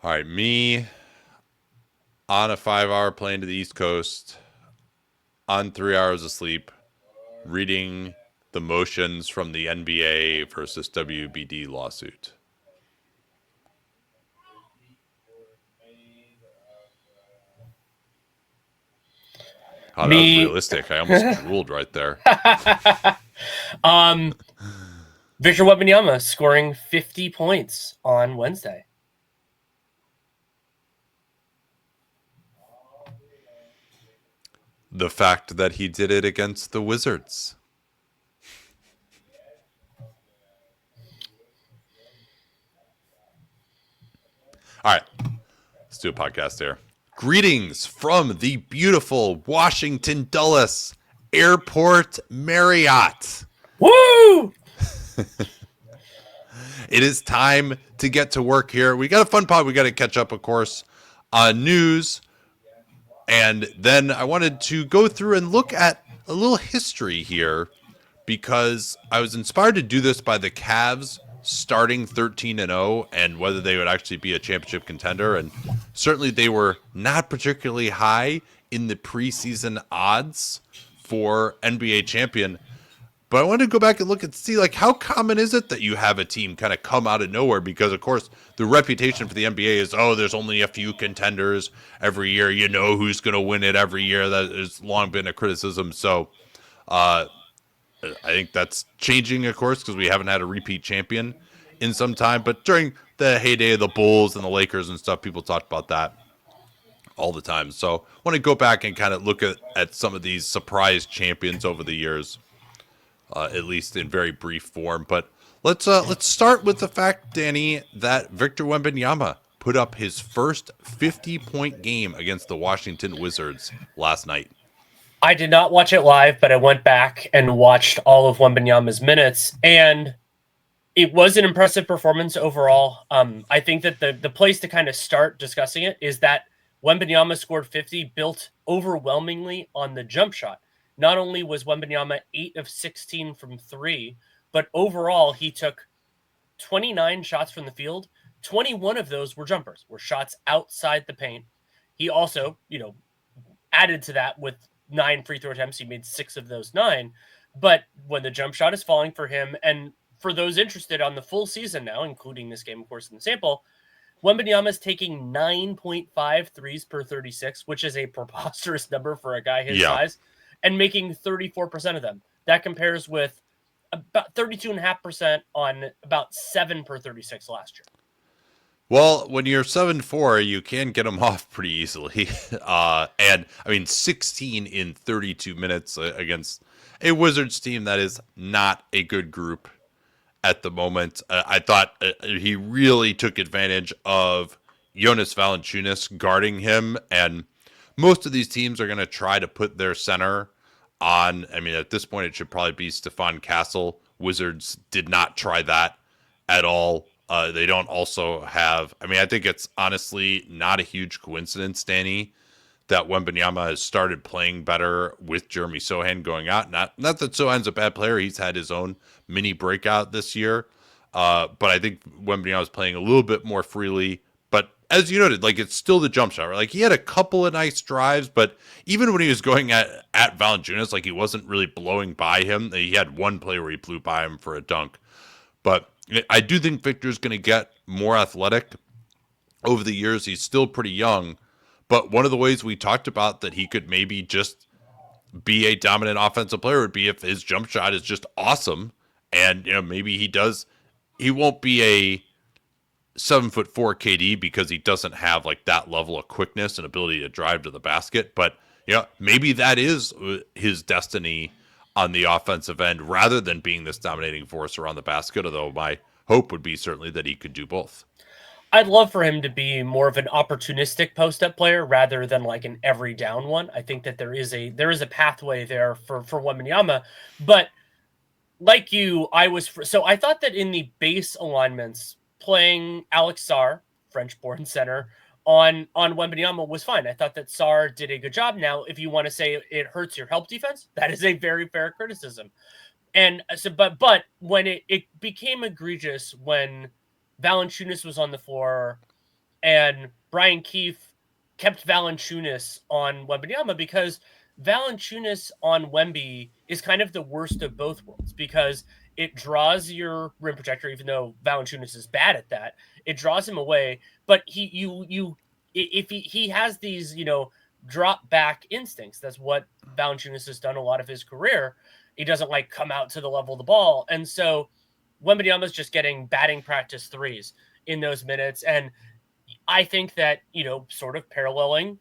All right, me on a 5-hour plane to the East Coast, on 3 hours of sleep, reading the motions from the NBA versus WBD lawsuit. Oh, that was Me, realistic. I almost drooled right there. um, Victor Wembanyama scoring 50 points on Wednesday. The fact that he did it against the Wizards. All right, let's do a podcast here. Greetings from the beautiful Washington Dulles Airport Marriott. Woo! It is time to get to work here. We got a fun pod. We got to catch up, of course, on news. And then I wanted to go through and look at a little history here because I was inspired to do this by the Cavs starting 13-0 and whether they would actually be a championship contender. And certainly they were not particularly high in the preseason odds for NBA champion. But I wanted to go back and look and see, like, how common is it that you have a team kind of come out of nowhere? Because, of course, the reputation for the NBA is, oh, there's only a few contenders every year. You know who's going to win it every year. That has long been a criticism. So I think that's changing, of course, because we haven't had a repeat champion in some time. But during the heyday of the Bulls and the Lakers and stuff, people talked about that all the time. So I want to go back and kind of look at some of these surprise champions over the years. At least in very brief form. But let's start with the fact, Danny, that Victor Wembanyama put up his first 50-point game against the Washington Wizards last night. I did not watch it live, but I went back and watched all of Wembanyama's minutes, and it was an impressive performance overall. I think that the place to kind of start discussing it is that Wembanyama scored 50, built overwhelmingly on the jump shot. Not only was Wembanyama 8 of 16 from 3, but overall he took 29 shots from the field. 21 of those were jumpers, were shots outside the paint. He also, added to that with 9 free throw attempts. He made 6 of those 9. But when the jump shot is falling for him, and for those interested on the full season now, including this game, of course, in the sample, Wembanyama is taking 9.5 threes per 36, which is a preposterous number for a guy his size, and making 34% of them. That compares with about 32.5% on about 7 per 36 last year. Well, when you're 7'4", you can get them off pretty easily. And, 16 in 32 minutes against a Wizards team that is not a good group at the moment. I thought he really took advantage of Jonas Valanciunas guarding him, and most of these teams are going to try to put their center on. At this point, it should probably be Stephon Castle. Wizards did not try that at all. They don't also have. I think it's honestly not a huge coincidence, Danny, that Wembanyama has started playing better with Jeremy Sohan going out. Not that Sohan's a bad player. He's had his own mini breakout this year. But I think Wembanyama is playing a little bit more freely. But as you noted, it's still the jump shot, right? He had a couple of nice drives, but even when he was going at Valanciunas, he wasn't really blowing by him. He had one play where he blew by him for a dunk. But I do think Victor's going to get more athletic over the years. He's still pretty young. But one of the ways we talked about that he could maybe just be a dominant offensive player would be if his jump shot is just awesome. And, maybe he won't be a 7'4" KD because he doesn't have that level of quickness and ability to drive to the basket. But, maybe that is his destiny on the offensive end rather than being this dominating force around the basket. Although my hope would be certainly that he could do both. I'd love for him to be more of an opportunistic post-up player rather than an every down one. I think that there is a pathway there for Wembanyama, but I thought that in the base alignments, playing Alex Sarr, French-born center, on Wembanyama was fine. I thought that Sarr did a good job. Now, if you want to say it hurts your help defense, that is a very fair criticism. And so, but when it became egregious when Valanciunas was on the floor And Brian Keefe kept Valanciunas on Wembanyama because Valanciunas on Wemby is kind of the worst of both worlds because it draws your rim protector, even though Valanciunas is bad at that. It draws him away, but if he has these, drop back instincts. That's what Valanciunas has done a lot of his career. He doesn't like come out to the level of the ball, and so Wembanyama's just getting batting practice threes in those minutes. And I think that, sort of paralleling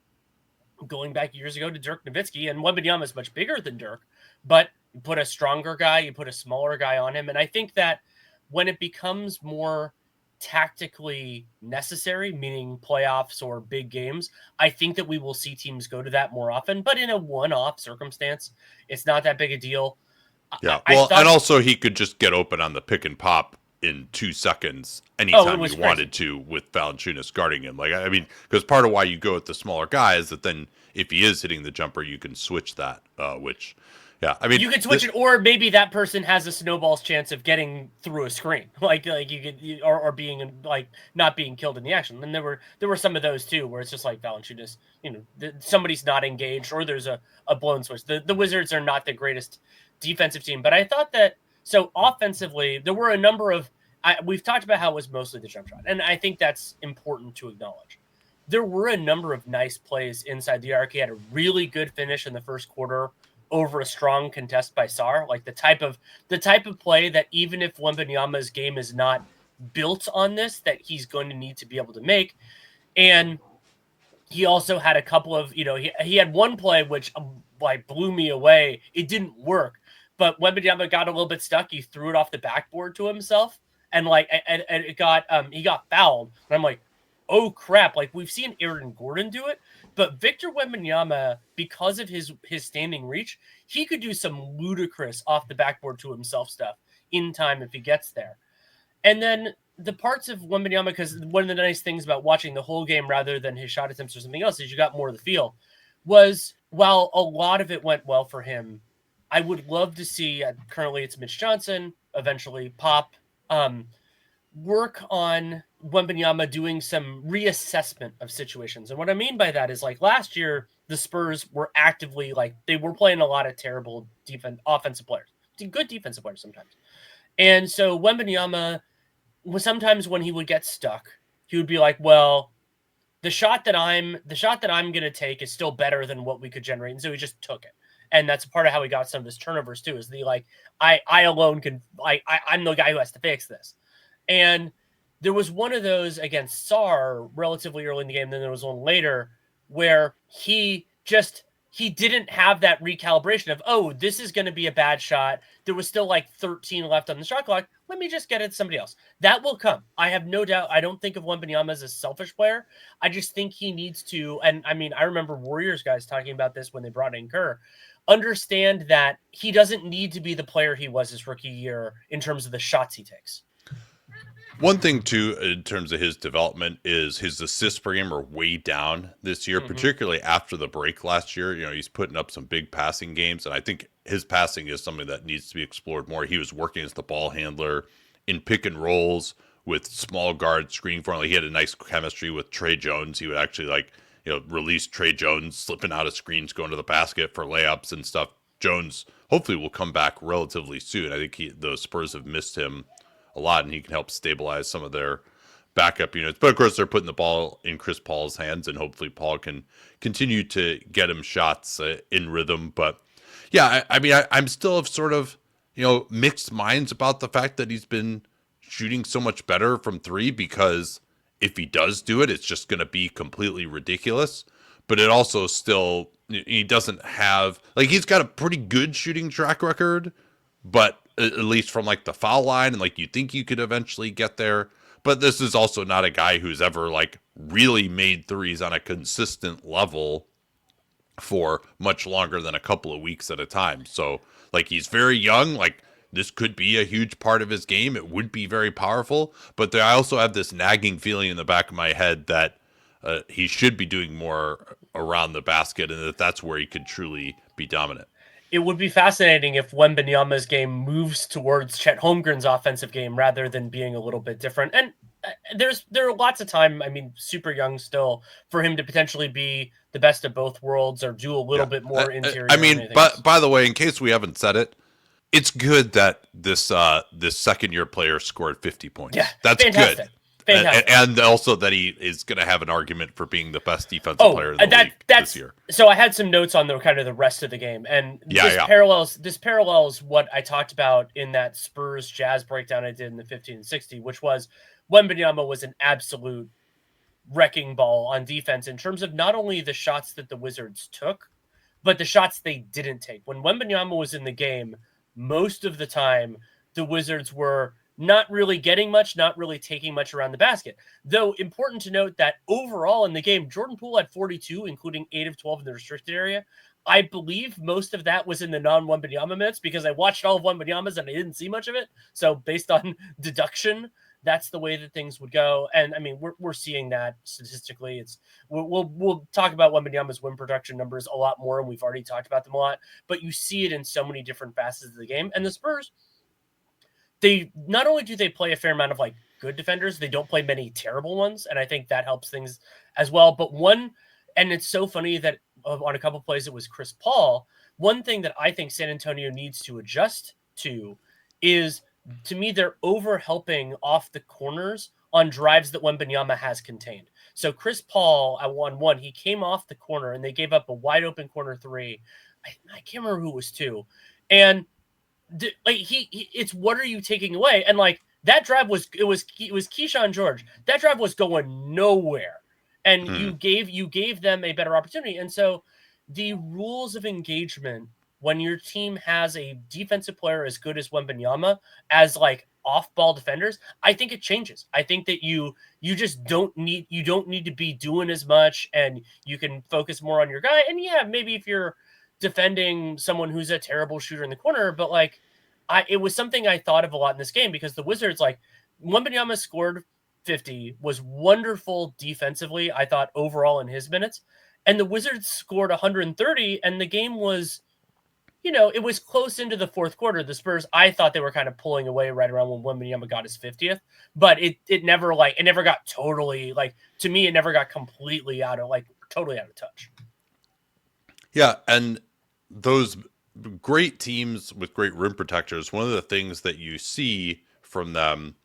going back years ago to Dirk Nowitzki, and Wembanyama is much bigger than Dirk, but you put a stronger guy, you put a smaller guy on him. And I think that when it becomes more tactically necessary, meaning playoffs or big games, I think that we will see teams go to that more often, but in a one-off circumstance, it's not that big a deal. Yeah. Well, and also he could just get open on the pick and pop in 2 seconds anytime he wanted to with Valanciunas guarding him. Like, I mean, because part of why you go with the smaller guy is that then if he is hitting the jumper, you can switch that, which, yeah, I mean, you could switch it, or maybe that person has a snowball's chance of getting through a screen, like you could, or being like not being killed in the action. And there were some of those too, where it's just like Valanciunas, somebody's not engaged, or there's a blown switch. The Wizards are not the greatest defensive team, but I thought that so offensively there were a number of. We've talked about how it was mostly the jump shot, and I think that's important to acknowledge. There were a number of nice plays inside the arc. He had a really good finish in the first quarter over a strong contest by Sarr, like the type of play that even if Wembanyama's game is not built on this, that he's going to need to be able to make. And he also had a couple of, he had one play which like blew me away. It didn't work, but Wembanyama got a little bit stuck. He threw it off the backboard to himself, and it got he got fouled. And I'm like, oh crap! Like we've seen Aaron Gordon do it, but Victor Wembanyama, because of his standing reach, he could do some ludicrous off the backboard to himself stuff in time if he gets there. And then the parts of Wembanyama, because one of the nice things about watching the whole game rather than his shot attempts or something else is you got more of the feel, was while a lot of it went well for him, I would love to see, currently it's Mitch Johnson, eventually Pop, work on Wembanyama doing some reassessment of situations. And what I mean by that is, like, last year, the Spurs were actively, like, they were playing a lot of terrible offensive players, good defensive players sometimes. And so Wembanyama, sometimes when he would get stuck, he would be like, well, the shot that I'm going to take is still better than what we could generate. And so he just took it. And that's part of how he got some of his turnovers too, is I alone can, I'm the guy who has to fix this. And there was one of those against Sarr relatively early in the game. Then there was one later where he didn't have that recalibration of, oh, this is going to be a bad shot. There was still like 13 left on the shot clock. Let me just get it to somebody else. That will come. I have no doubt. I don't think of Wembanyama as a selfish player. I just think he needs to, and I mean, I remember Warriors guys talking about this when they brought in Kerr, understand that he doesn't need to be the player he was his rookie year in terms of the shots he takes. One thing, too, in terms of his development is his assists per game are way down this year, particularly after the break last year. He's putting up some big passing games, and I think his passing is something that needs to be explored more. He was working as the ball handler in pick and rolls with small guard screening for him. Like, he had a nice chemistry with Trey Jones. He would actually, release Trey Jones slipping out of screens, going to the basket for layups and stuff. Jones hopefully will come back relatively soon. I think the Spurs have missed him a lot, and he can help stabilize some of their backup units. But of course, they're putting the ball in Chris Paul's hands, and hopefully Paul can continue to get him shots in rhythm. But yeah, I'm still of sort of, mixed minds about the fact that he's been shooting so much better from three, because if he does do it, it's just going to be completely ridiculous. But it also still, he doesn't have, he's got a pretty good shooting track record, but at least from the foul line, and you think you could eventually get there. But this is also not a guy who's ever really made threes on a consistent level for much longer than a couple of weeks at a time. So he's very young. This could be a huge part of his game. It would be very powerful, but I also have this nagging feeling in the back of my head that he should be doing more around the basket, and that's where he could truly be dominant. It would be fascinating if Wembanyama's game moves towards Chet Holmgren's offensive game rather than being a little bit different. And there are lots of time. I mean, super young still for him to potentially be the best of both worlds or do a little bit more interior. I mean, but by the way, in case we haven't said it, it's good that this second year player scored 50 points. Yeah, that's fantastic. good. Fantastic. And also that he is going to have an argument for being the best defensive player in the league this year. So I had some notes on the kind of the rest of the game, and this parallels what I talked about in that Spurs Jazz breakdown I did in the 15-60, which was Wembanyama was an absolute wrecking ball on defense in terms of not only the shots that the Wizards took, but the shots they didn't take. When Wembanyama was in the game, most of the time the Wizards were not really getting much, not really taking much around the basket. Though important to note that overall in the game, Jordan Poole had 42, including 8 of 12 in the restricted area. I believe most of that was in the non-Wembanyama minutes because I watched all of Wembanyama's and I didn't see much of it. So based on deduction, that's the way that things would go. And I mean, we're seeing that statistically. We'll talk about Wembanyama's win production numbers a lot more, and we've already talked about them a lot. But you see it in so many different facets of the game. And the Spurs, they not only do they play a fair amount of like good defenders, they don't play many terrible ones, and I think that helps things as well. But and it's so funny that on a couple plays it was Chris Paul. One thing that I think San Antonio needs to adjust to is, to me, they're over helping off the corners on drives that Wembanyama has contained. So Chris Paul at 1-1, he came off the corner and they gave up a wide open corner three. I can't remember who it was to, and like it's what are you taking away? And like that drive was Keyshawn George. That drive was going nowhere, and you gave them a better opportunity. And so the rules of engagement when your team has a defensive player as good as Wembanyama as like off-ball defenders, I think it changes. I think that you just don't need to be doing as much, and you can focus more on your guy. And yeah, maybe if you're defending someone who's a terrible shooter in the corner, but like it was something I thought of a lot in this game because the Wizards, like Wembanyama scored 50, was wonderful defensively, I thought, overall in his minutes, and the Wizards scored 130, and the game was, it was close into the fourth quarter. The Spurs, I thought they were kind of pulling away right around when Wembanyama got his 50th, but it never got totally, like, to me, it never got completely totally out of touch. Yeah, and those great teams with great rim protectors, one of the things that you see from them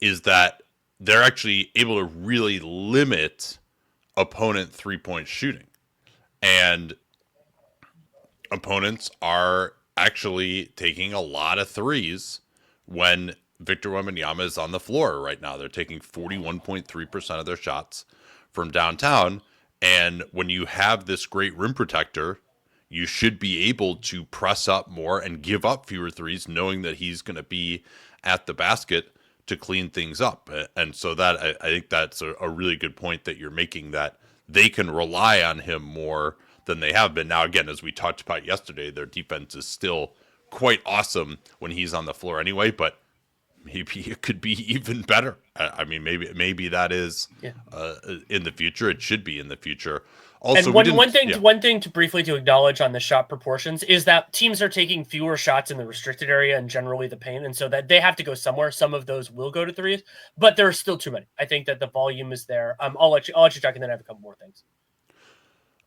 is that they're actually able to really limit opponent three-point shooting. And opponents are actually taking a lot of threes when Victor Wembanyama is on the floor right now. They're taking 41.3% of their shots from downtown. And when you have this great rim protector, you should be able to press up more and give up fewer threes, knowing that he's going to be at the basket to clean things up. And so that I think that's a really good point that you're making, that they can rely on him more than they have been. Now, again, as we talked about yesterday, their defense is still quite awesome when he's on the floor anyway, but maybe it could be even better. I mean, maybe that is in the future. It should be in the future. Also, and one thing to briefly to acknowledge on the shot proportions is that teams are taking fewer shots in the restricted area and generally the paint, and so that they have to go somewhere. Some of those will go to threes, but there are still too many. I think that the volume is there. I'll let you talk, and then I have a couple more things.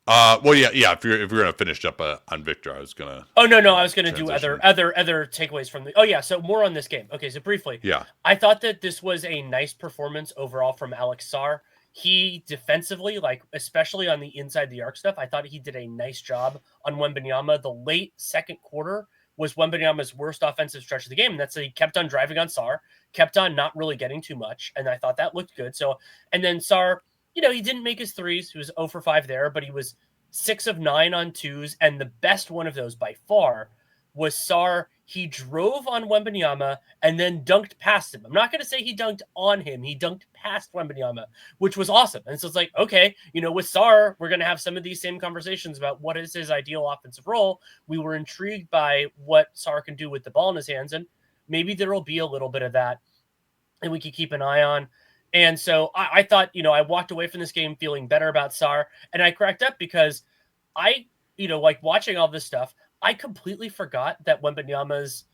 Well, yeah. If you're gonna finish up on Victor, I was gonna. Oh no, I was gonna do other takeaways from the. Oh yeah, so more on this game. Okay, so briefly, I thought that this was a nice performance overall from Alex Sarr. He defensively, like especially on the inside the arc stuff, I thought he did a nice job on Wembanyama. The late second quarter was Wembanyama's worst offensive stretch of the game, and that's that he kept on driving on Sarr, kept on not really getting too much, and I thought that looked good. So, and then Sarr, he didn't make his threes. He was 0 for 5 there, but he was 6 of 9 on twos, and the best one of those by far was Sarr. He drove on Wembanyama and then dunked past him. I'm not going to say he dunked on him. He dunked past Wembanyama, which was awesome. And so it's like, okay, with Sarr, we're going to have some of these same conversations about what is his ideal offensive role. We were intrigued by what Sarr can do with the ball in his hands, and maybe there will be a little bit of that, and we could keep an eye on. And so I thought, I walked away from this game feeling better about Sarr, and I cracked up because I, like watching all this stuff, I completely forgot that Wembanyama's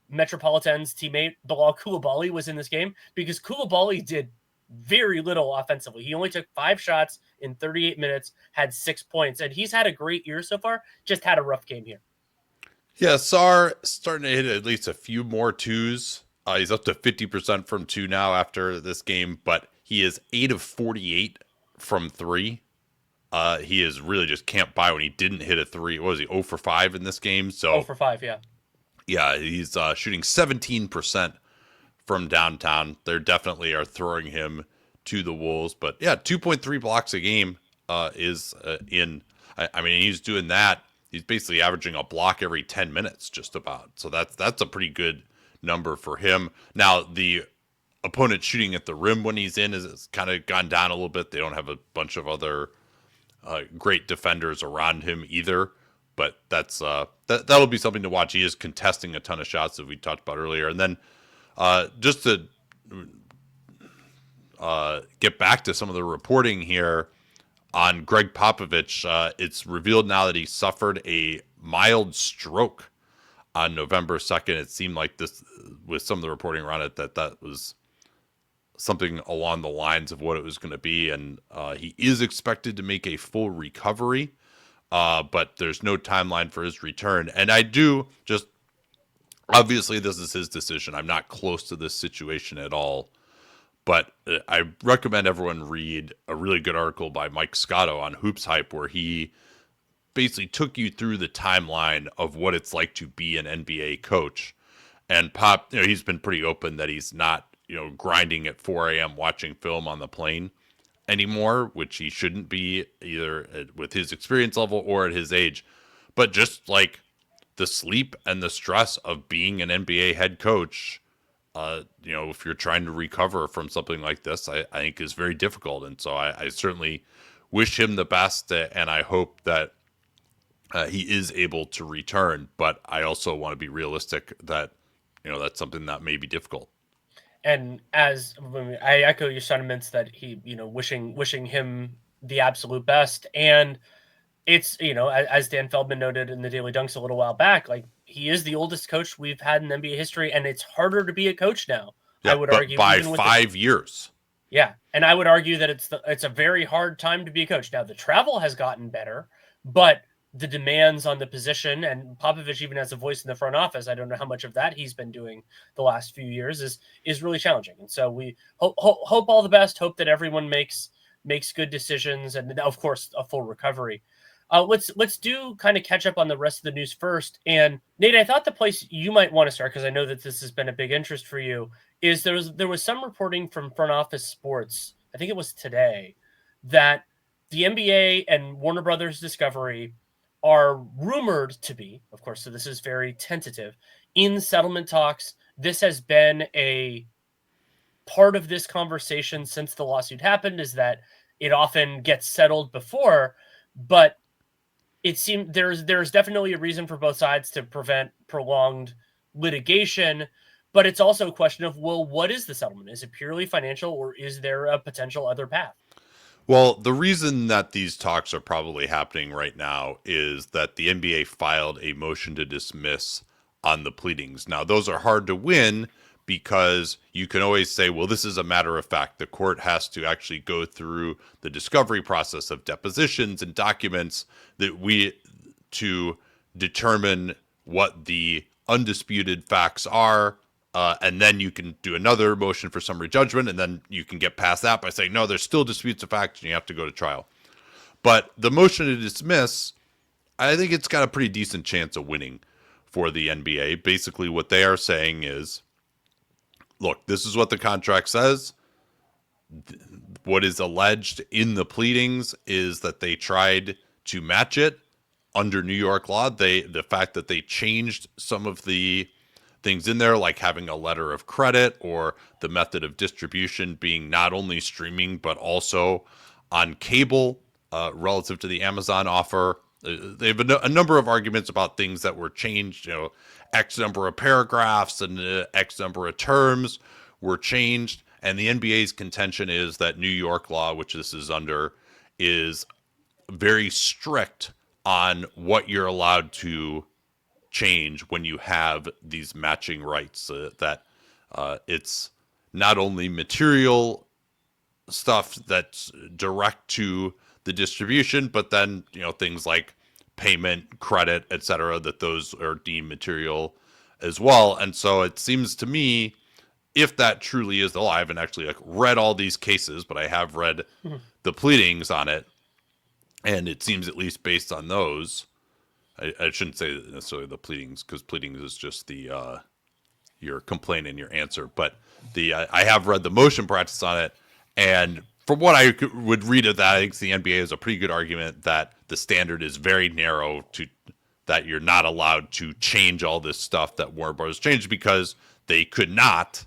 Metropolitans teammate Bilal Coulibaly was in this game, because Coulibaly did very little offensively. He only took 5 shots in 38 minutes, had 6 points, and he's had a great year so far, just had a rough game here. Yeah, Sar starting to hit at least a few more twos. He's up to 50% from two now after this game, but he is 8 of 48 from three. He is really just can't buy when he didn't hit a three. What was he, 0 for 5 in this game? Oh So, for 5, yeah. yeah, he's shooting 17% from downtown. They definitely are throwing him to the wolves. But yeah, 2.3 blocks a game is in. I mean, he's doing that. He's basically averaging a block every 10 minutes, just about. So that's a pretty good number for him. Now the opponent shooting at the rim when he's in is kind of gone down a little bit. They don't have a bunch of other great defenders around him either. But that'll be something to watch. He is contesting a ton of shots that we talked about earlier, and then just to get back to some of the reporting here on Greg Popovich, it's revealed now that he suffered a mild stroke on November 2nd. It seemed like this, with some of the reporting around it, that was something along the lines of what it was going to be. And he is expected to make a full recovery, but there's no timeline for his return. And I do just, obviously, this is his decision. I'm not close to this situation at all. But I recommend everyone read a really good article by Mike Scotto on Hoops Hype, where he basically took you through the timeline of what it's like to be an NBA coach. And Pop, he's been pretty open that he's not, grinding at 4 a.m. watching film on the plane anymore, which he shouldn't be either with his experience level or at his age. But just like the sleep and the stress of being an NBA head coach, if you're trying to recover from something like this, I think is very difficult. And so I certainly wish him the best, and I hope that he is able to return. But I also want to be realistic that, that's something that may be difficult. And as I echo your sentiments that he, wishing him the absolute best. And it's, as Dan Feldman noted in the Daily Dunks a little while back, like, he is the oldest coach we've had in NBA history, and it's harder to be a coach now. Yeah, I would but argue by 5 years. Yeah, and I would argue that it's a very hard time to be a coach. Now the travel has gotten better, but the demands on the position, and Popovich even has a voice in the front office. I don't know how much of that he's been doing the last few years is really challenging. And so we hope all the best. Hope that everyone makes good decisions, and of course a full recovery. Let's do kind of catch up on the rest of the news first. And Nate, I thought the place you might want to start, because I know that this has been a big interest for you, is there was some reporting from Front Office Sports, I think it was today, that the NBA and Warner Brothers Discovery are rumored to be, of course, so this is very tentative, in settlement talks. This has been a part of this conversation since the lawsuit happened, is that it often gets settled before, but it seemed there's definitely a reason for both sides to prevent prolonged litigation, but it's also a question of, well, what is the settlement? Is it purely financial, or is there a potential other path? Well, the reason that these talks are probably happening right now is that the NBA filed a motion to dismiss on the pleadings. Now, those are hard to win because you can always say, well, this is a matter of fact. The court has to actually go through the discovery process of depositions and documents to determine what the undisputed facts are. And then you can do another motion for summary judgment, and then you can get past that by saying, no, there's still disputes of fact, and you have to go to trial. But the motion to dismiss, I think it's got a pretty decent chance of winning for the NBA. Basically, what they are saying is, look, this is what the contract says. What is alleged in the pleadings is that they tried to match it under New York law. The fact that they changed some of the things in there, like having a letter of credit or the method of distribution being not only streaming but also on cable, relative to the Amazon offer. They have a number of arguments about things that were changed. X number of paragraphs and X number of terms were changed. And the NBA's contention is that New York law, which this is under, is very strict on what you're allowed to change when you have these matching rights, that it's not only material stuff that's direct to the distribution, but then, things like payment, credit, etc., that those are deemed material as well. And so it seems to me, if that truly is the law, I haven't actually read all these cases, but I have read the pleadings on it, and it seems, at least based on those, I shouldn't say necessarily the pleadings, because pleadings is just the your complaint and your answer, but I have read the motion practice on it, and from what I would read of that, I think the NBA has a pretty good argument that the standard is very narrow, to that you're not allowed to change all this stuff that Warner Brothers changed, because they could not,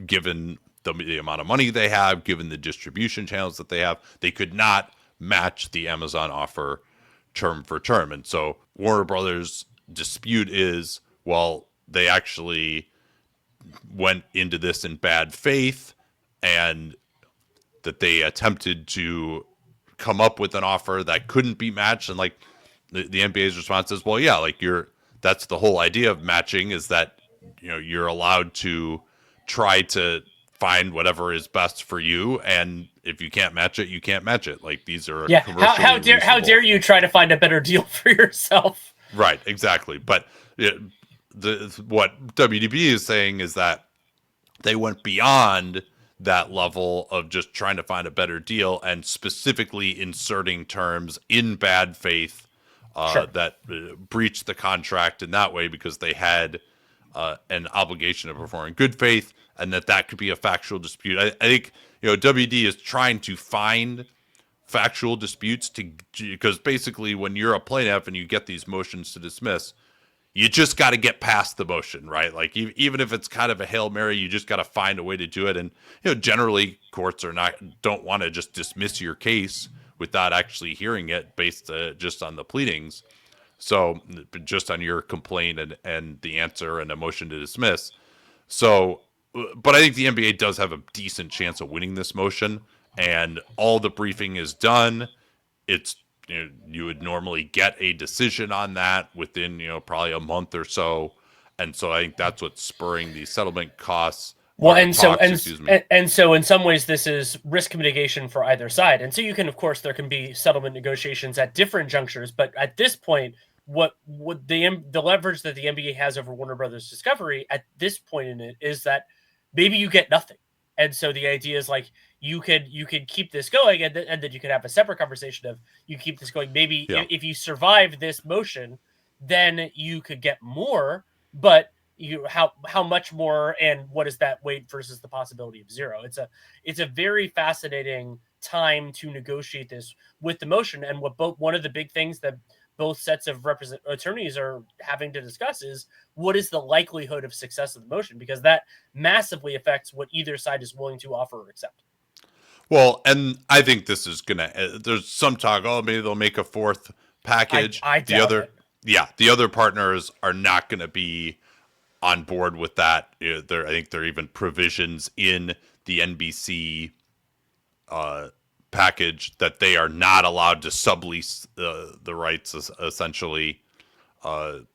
given the amount of money they have, given the distribution channels that they have, they could not match the Amazon offer term for term. And so Warner Brothers' dispute is, well, they actually went into this in bad faith, and that they attempted to come up with an offer that couldn't be matched. And the NBA's response is, well, yeah, that's the whole idea of matching, is that, you're allowed to try to find whatever is best for you, and if you can't match it, you can't match it. These are commercially how dare you try to find a better deal for yourself? Right, exactly. But what WDB is saying is that they went beyond that level of just trying to find a better deal, and specifically inserting terms in bad faith that breached the contract in that way, because they had an obligation to perform in good faith, and that could be a factual dispute. I think WD is trying to find factual disputes, because basically when you're a plaintiff and you get these motions to dismiss, you just got to get past the motion, right? Even if it's kind of a Hail Mary, you just got to find a way to do it. And generally courts don't want to just dismiss your case without actually hearing it, based just on the pleadings. So just on your complaint and the answer and a motion to dismiss. So, but I think the NBA does have a decent chance of winning this motion, and all the briefing is done. It's, you would normally get a decision on that within, probably a month or so. And so I think that's what's spurring these settlement costs. Well, and so in some ways, this is risk mitigation for either side. And so you can, of course, there can be settlement negotiations at different junctures, but at this point, what the leverage that the NBA has over Warner Brothers Discovery at this point in it is that maybe you get nothing. And so the idea is you could keep this going, and then you could have a separate conversation of, you keep this going. Maybe if you survive this motion, then you could get more, but how much more, and what is that weight versus the possibility of zero? It's a very fascinating time to negotiate this with the motion. And one of the big things that both sets of attorneys are having to discuss is, what is the likelihood of success of the motion? Because that massively affects what either side is willing to offer or accept. Well, and I think this is there's some talk, maybe they'll make a fourth package. I doubt it. The other partners are not going to be on board with that. I think there are even provisions in the NBC package that they are not allowed to sublease the rights, essentially,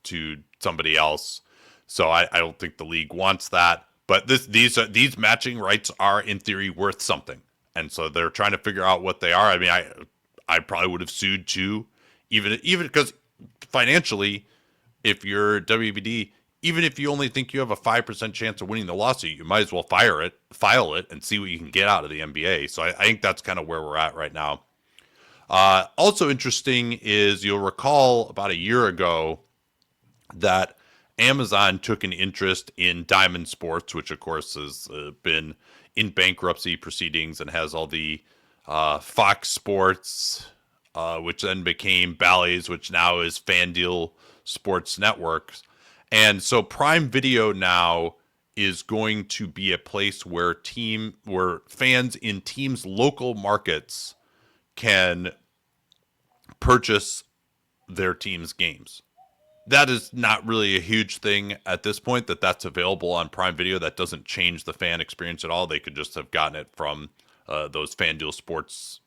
to somebody else. So I don't think the league wants that. But these matching rights are, in theory, worth something, and so they're trying to figure out what they are. I mean, I probably would have sued too, even because financially, if you're WBD, even if you only think you have a 5% chance of winning the lawsuit, you might as well file it, and see what you can get out of the NBA. So I think that's kind of where we're at right now. Also interesting is, you'll recall about a year ago that Amazon took an interest in Diamond Sports, which of course has been in bankruptcy proceedings and has all the Fox Sports, which then became Bally's, which now is FanDuel Sports Networks. And so Prime Video now is going to be a place where fans in teams' local markets can purchase their team's games. That is not really a huge thing at this point, that's available on Prime Video. That doesn't change the fan experience at all. They could just have gotten it from those FanDuel Sports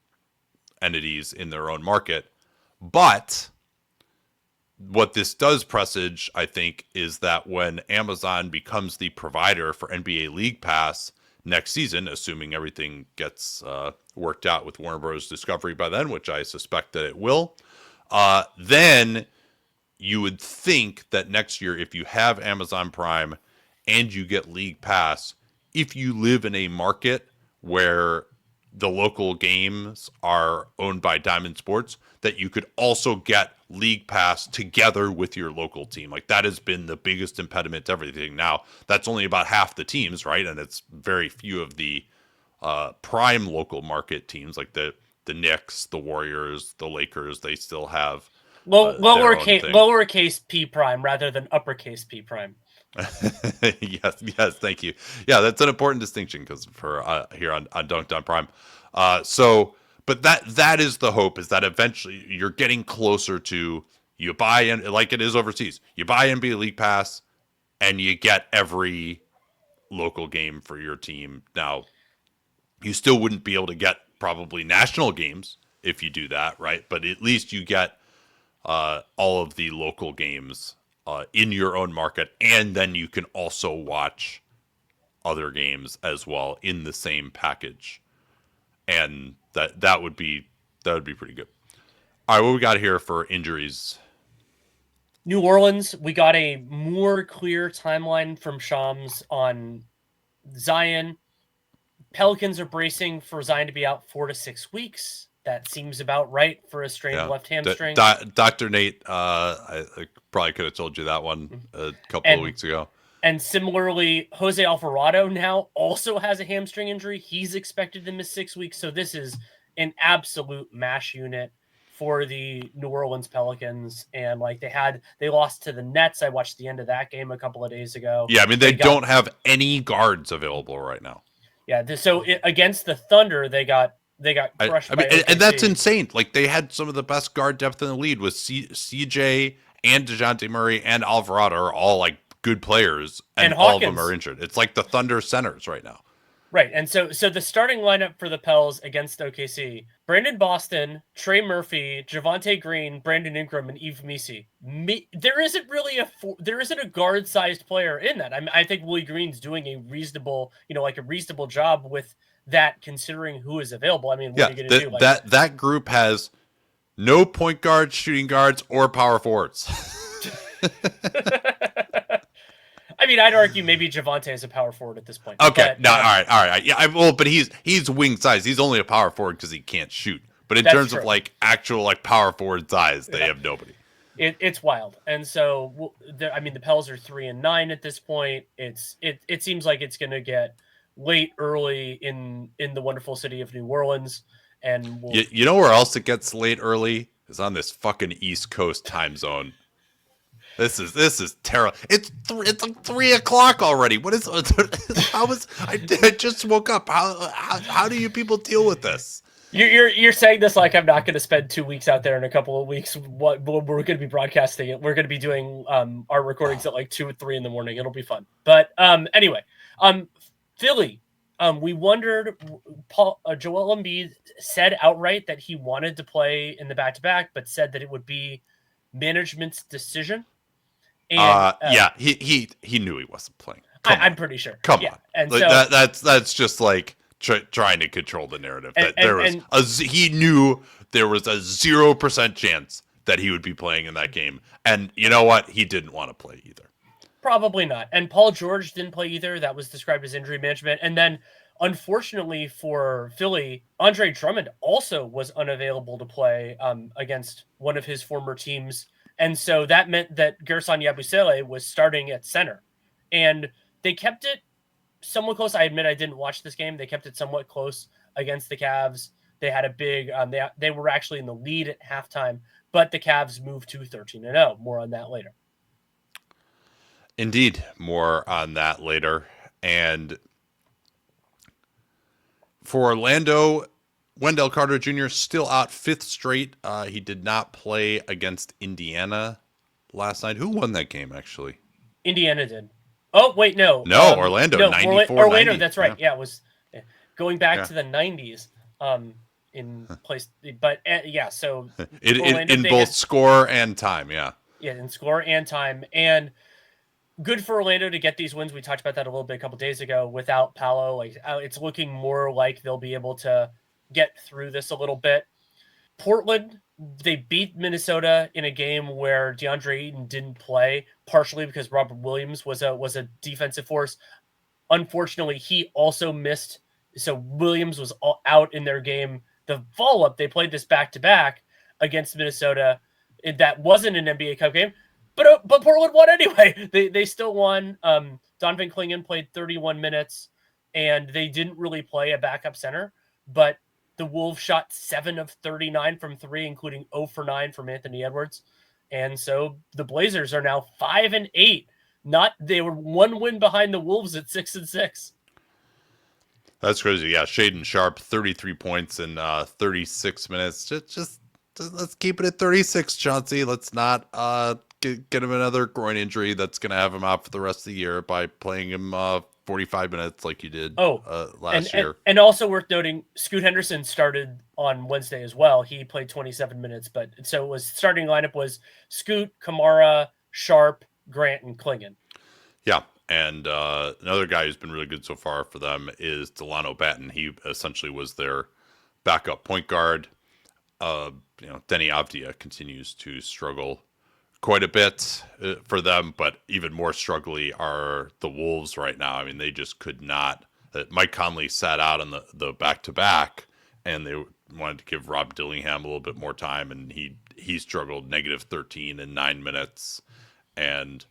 entities in their own market. But what this does presage, I think, is that when Amazon becomes the provider for NBA League Pass, next season, assuming everything gets worked out with Warner Bros. Discovery by then, which I suspect that it will, then you would think that next year, if you have Amazon Prime and you get League Pass, if you live in a market where the local games are owned by Diamond Sports, that you could also get League Pass together with your local team. Like, that has been the biggest impediment to everything. Now, that's only about half the teams, right? And it's very few of the prime local market teams, like the Knicks, the Warriors, the Lakers. They still have lowercase p prime rather than uppercase p prime. yes, thank you. Yeah, that's an important distinction because for here on Dunc'd On Prime. But that is the hope, is that eventually you're getting closer to, you buy in like it is overseas. You buy NBA League Pass, and you get every local game for your team. Now, you still wouldn't be able to get probably national games if you do that, right? But at least you get all of the local games in your own market, and then you can also watch other games as well in the same package, and that would be pretty good. All right, what we got here for injuries? New Orleans, we got a more clear timeline from Shams on Zion. Pelicans are bracing for Zion to be out 4 to 6 weeks. That seems about right for a strained left hamstring. Dr. Nate, I probably could have told you that one a couple of weeks ago. And similarly, Jose Alvarado now also has a hamstring injury. He's expected to miss 6 weeks. So this is an absolute mash unit for the New Orleans Pelicans. And like they lost to the Nets. I watched the end of that game a couple of days ago. Yeah, I mean, they don't have any guards available right now. Yeah, against the Thunder, they got crushed. And that's insane. Like, they had some of the best guard depth in the league with CJ and DeJounte Murray and Alvarado are all like good players, and all of them are injured. It's like the Thunder centers right now. Right, and so the starting lineup for the Pels against OKC: Brandon Boston, Trey Murphy, Javonte Green, Brandon Ingram, and Yves Missi. There isn't a guard-sized player in that. I think Willie Green's doing a reasonable job with that, considering who is available. I mean, what are you going to do? That group has no point guards, shooting guards, or power forwards. I mean, I'd argue maybe Javonte is a power forward at this point. Okay, all right. Yeah, but he's wing size. He's only a power forward because he can't shoot. But in terms of like actual like power forward size, they have nobody. It's wild. And so, the Pels are 3-9 at this point. It seems like it's going to get late early in the wonderful city of New Orleans. And you know where else it gets late early is on this fucking East Coast time zone. This is terrible. It's like 3:00 already. What is? I just woke up. How do you people deal with this? You're saying this like I'm not going to spend 2 weeks out there in a couple of weeks. We're going to be broadcasting it. We're going to be doing our recordings at like 2 or 3 in the morning. It'll be fun. But anyway, Philly. We wondered. Joel Embiid said outright that he wanted to play in the back-to-back, but said that it would be management's decision. And, he knew he wasn't playing. I'm pretty sure. Come on, and so, that's just like trying to control the narrative. He knew there was a 0% chance that he would be playing in that game, and you know what? He didn't want to play either. Probably not. And Paul George didn't play either. That was described as injury management. And then, unfortunately for Philly, Andre Drummond also was unavailable to play against one of his former teams. And so that meant that Gerson Yabusele was starting at center. And they kept it somewhat close. I admit I didn't watch this game. They kept it somewhat close against the Cavs. They had a big they were actually in the lead at halftime, but the Cavs moved to 13-0. More on that later. Indeed, more on that later. And for Orlando, Wendell Carter Jr. still out 5th straight. He did not play against Indiana last night. Who won that game, actually? Indiana did. Oh, wait, no. No, Orlando, 94-90. Orlando, that's right. Yeah, it was going back to the 90s in place. But, so... in both score and time, yeah. Yeah, in score and time. And good for Orlando to get these wins. We talked about that a little bit a couple days ago without Paolo. Like it's looking more like they'll be able to get through this a little bit. Portland, they beat Minnesota in a game where DeAndre Ayton didn't play, partially because Robert Williams was a defensive force. Unfortunately, he also missed. So Williams was out in their game. The follow-up, they played this back-to-back against Minnesota. That wasn't an NBA Cup game, but Portland won anyway. They still won. Donovan Clingan played 31 minutes, and they didn't really play a backup center, but the Wolves shot 7 of 39 from 3, including 0 for 9 from Anthony Edwards. And so the Blazers are now 5-8. They were 1 win behind the Wolves at 6-6. That's crazy. Yeah, Shaedon Sharpe, 33 points in 36 minutes. Just let's keep it at 36, Chauncey. Let's not get him another groin injury that's going to have him out for the rest of the year by playing him 45 minutes like you did last year. And also worth noting, Scoot Henderson started on Wednesday as well. He played 27 minutes, but so it was starting lineup was Scoot, Kamara, Sharpe, Grant, and Clingan. Yeah. And another guy who's been really good so far for them is Delano Batten. He essentially was their backup point guard. Denny Avdia continues to struggle quite a bit for them, but even more struggling are the Wolves right now. I mean, they just could not. Mike Conley sat out on the back-to-back, and they wanted to give Rob Dillingham a little bit more time, and he struggled -13 in 9 minutes. And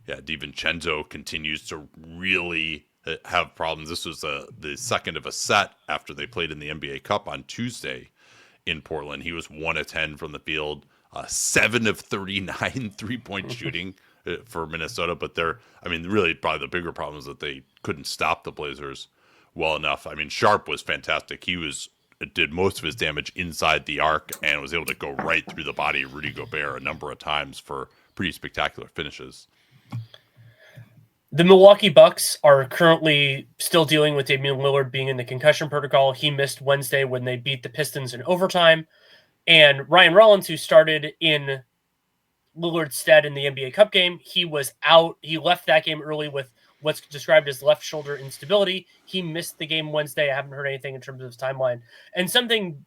yeah, DiVincenzo continues to really have problems. This was the second of a set after they played in the NBA Cup on Tuesday in Portland. He was 1 of 10 from the field, 7 of 39 three-point shooting for Minnesota. But really probably the bigger problem is that they couldn't stop the Blazers well enough. I mean, Sharpe was fantastic. He did most of his damage inside the arc and was able to go right through the body of Rudy Gobert a number of times for pretty spectacular finishes. The Milwaukee Bucks are currently still dealing with Damian Lillard being in the concussion protocol. He missed Wednesday when they beat the Pistons in overtime. And Ryan Rollins, who started in Lillard's stead in the NBA Cup game, he was out. He left that game early with what's described as left shoulder instability. He missed the game Wednesday. I haven't heard anything in terms of his timeline. And something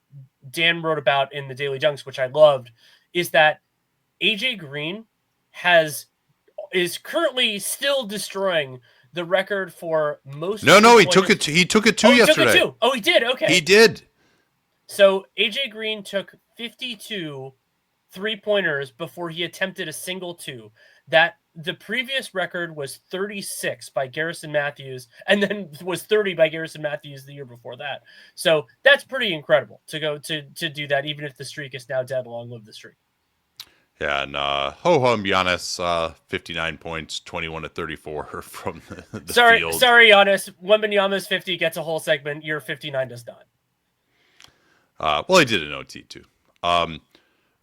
Dan wrote about in the Daily Dunks, which I loved, is that AJ Green is currently still destroying the record for most. No, he took it. He took it 2 yesterday. He took it 2. Oh, he did. Okay, he did. So AJ Green took 52 3-pointers before he attempted a single 2. That the previous record was 36 by Garrison Matthews, and then was 30 by Garrison Matthews the year before that. So that's pretty incredible to go to do that, even if the streak is now dead. Long live the streak. Yeah, and Giannis, 59 points, 21 to 34 from the field. Sorry, Giannis. Wembanyama's 50 gets a whole segment. Your 59 does not. Well, he did an OT too.